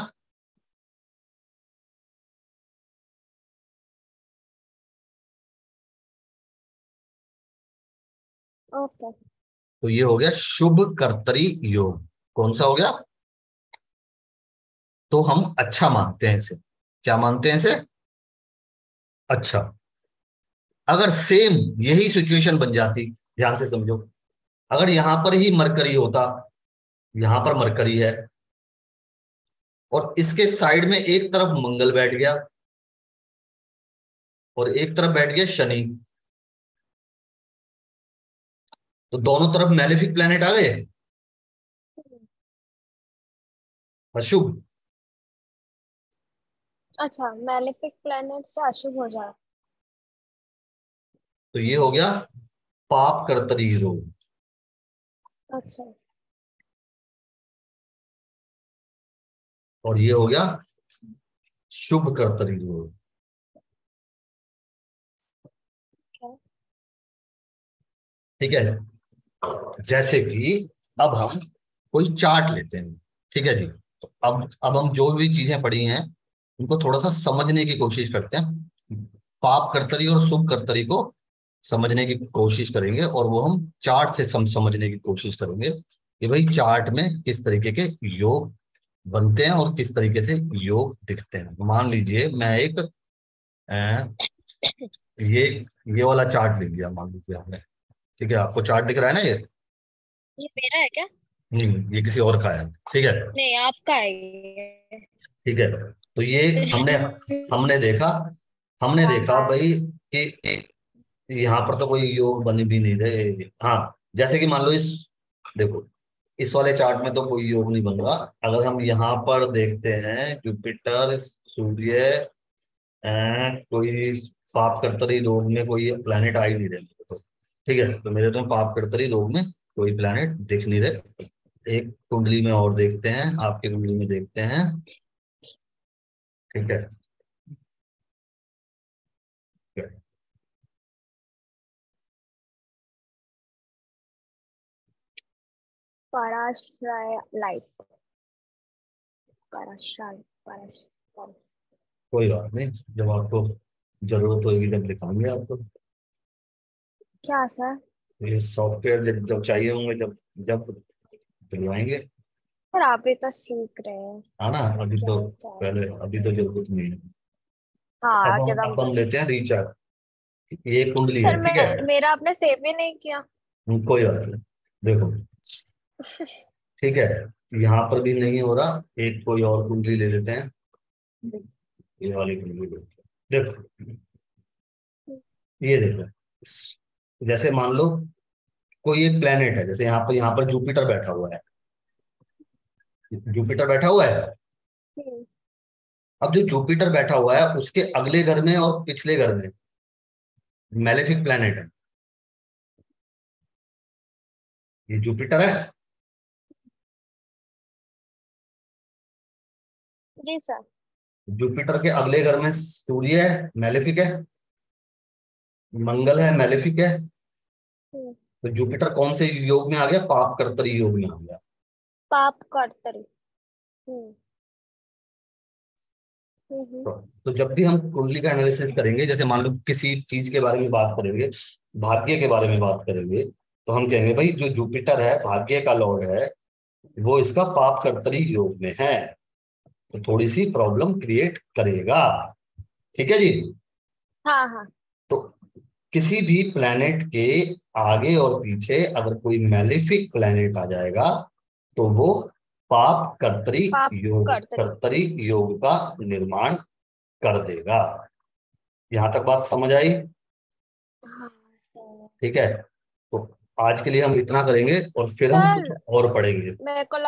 ओके। तो ये हो गया शुभ कर्तरी योग। कौन सा हो गया? तो हम अच्छा मानते हैं इसे। क्या मानते हैं इसे? अच्छा। अगर सेम यही सिचुएशन बन जाती, ध्यान से समझो, अगर यहां पर ही मरकरी होता, यहां पर मरकरी है और इसके साइड में एक तरफ मंगल बैठ गया और एक तरफ बैठ गया शनि, तो दोनों तरफ मैलेफिक प्लेनेट आ गए, अशुभ। अच्छा मैलेफिक प्लेनेट से अशुभ हो जाए। तो ये हो गया पाप कर्तरी योग। अच्छा। और ये हो गया शुभ कर्तरी योग। क्या? ठीक है, जैसे कि अब हम कोई चार्ट लेते हैं। ठीक है जी, तो अब हम जो भी चीजें पढ़ी हैं उनको थोड़ा सा समझने की कोशिश करते हैं। पाप कर्तरी और शुभ कर्तरी को समझने की कोशिश करेंगे और वो हम चार्ट से समझने की कोशिश करेंगे कि भाई चार्ट में किस तरीके के योग बनते हैं और किस तरीके से योग दिखते हैं। मान लीजिए मैं एक अ, ये ये वाला चार्ट लिख लिया, मान लीजिए हमने। ठीक है, आपको चार्ट दिख रहा है ना ये? ये मेरा है क्या? नहीं, ये किसी और का है। ठीक है। नहीं आपका है ये। ठीक है, तो ये हमने हमने देखा हमने देखा हाँ। भाई कि यहाँ पर तो कोई योग बन भी नहीं रहे। हाँ, जैसे कि मान लो इस, देखो इस वाले चार्ट में तो कोई योग नहीं बन रहा। अगर हम यहाँ पर देखते हैं जुपिटर, सूर्य, कोई पाप कर्तरी रोग में कोई प्लैनेट आ ही नहीं रहे मेरे को। ठीक है, तो मेरे तो पाप कर्तरी रोग में कोई प्लैनेट दिख नहीं रहे। एक कुंडली में और देखते हैं, आपकी कुंडली में देखते हैं। ठीक है, ठीक है। पराश्रय लाइट। पराश्रय पराश्रय। कोई बात नहीं, जब आपको जरूरत होगी जब दिखाएंगे आपको। क्या सर? ये सॉफ्टवेयर जब जब चाहिए होंगे, जब जब दिलवाएंगे। सर आप भी तो सीख रहे हैं। है ना, अभी क्या तो चाहिए? पहले, अभी तो जरूरत नहीं है। हाँ अब हम एकदम अब हम जरूर। लेते हैं रिचार्ज। ये कुंडली सर है, ठीक है। मैं मेरा आपने सेव भी नहीं किया। कोई बात नहीं, देखो। ठीक है, यहाँ पर भी नहीं हो रहा। एक कोई और कुंडली ले लेते हैं, ये वाली कुंडली ले लेते हैं। देखो, ये देखो, जैसे मान लो कोई एक प्लेनेट है, जैसे यहाँ पर जुपिटर बैठा हुआ है। जुपिटर बैठा हुआ है। हम्म। अब जो जुपिटर बैठा हुआ है उसके अगले घर में और पिछले घर में मैलेफिक प्लेनेट है। ये जुपिटर है। जी सर। जुपिटर के अगले घर में सूर्य है, मैलेफिक है। मंगल है, मैलेफिक है। हम्म। तो जुपिटर कौन से योग में आ गया? पाप कर्तरी योग में आ गया। पाप कर्तरी। हम्म। तो जब भी हम कुंडली का एनालिसिस करेंगे, जैसे मान लो किसी चीज के बारे में बात करेंगे, भाग्य के बारे में बात करेंगे, तो हम कहेंगे भाई जो जुपिटर है भाग्य का लॉर्ड है, वो इसका पाप कर्तरी योग में है, तो थोड़ी सी प्रॉब्लम क्रिएट करेगा। ठीक है जी। हाँ हाँ। तो किसी भी प्लेनेट के आगे और पीछे अगर कोई मैलेफिक प्लेनेट आ जाएगा, तो वो पाप पाप करते रही। कर्तरी योग का निर्माण कर देगा। यहां तक बात समझ आई? हाँ सर। ठीक है। तो आज के लिए हम इतना करेंगे और फिर हम कुछ सर और पढ़ेंगे। मेरे को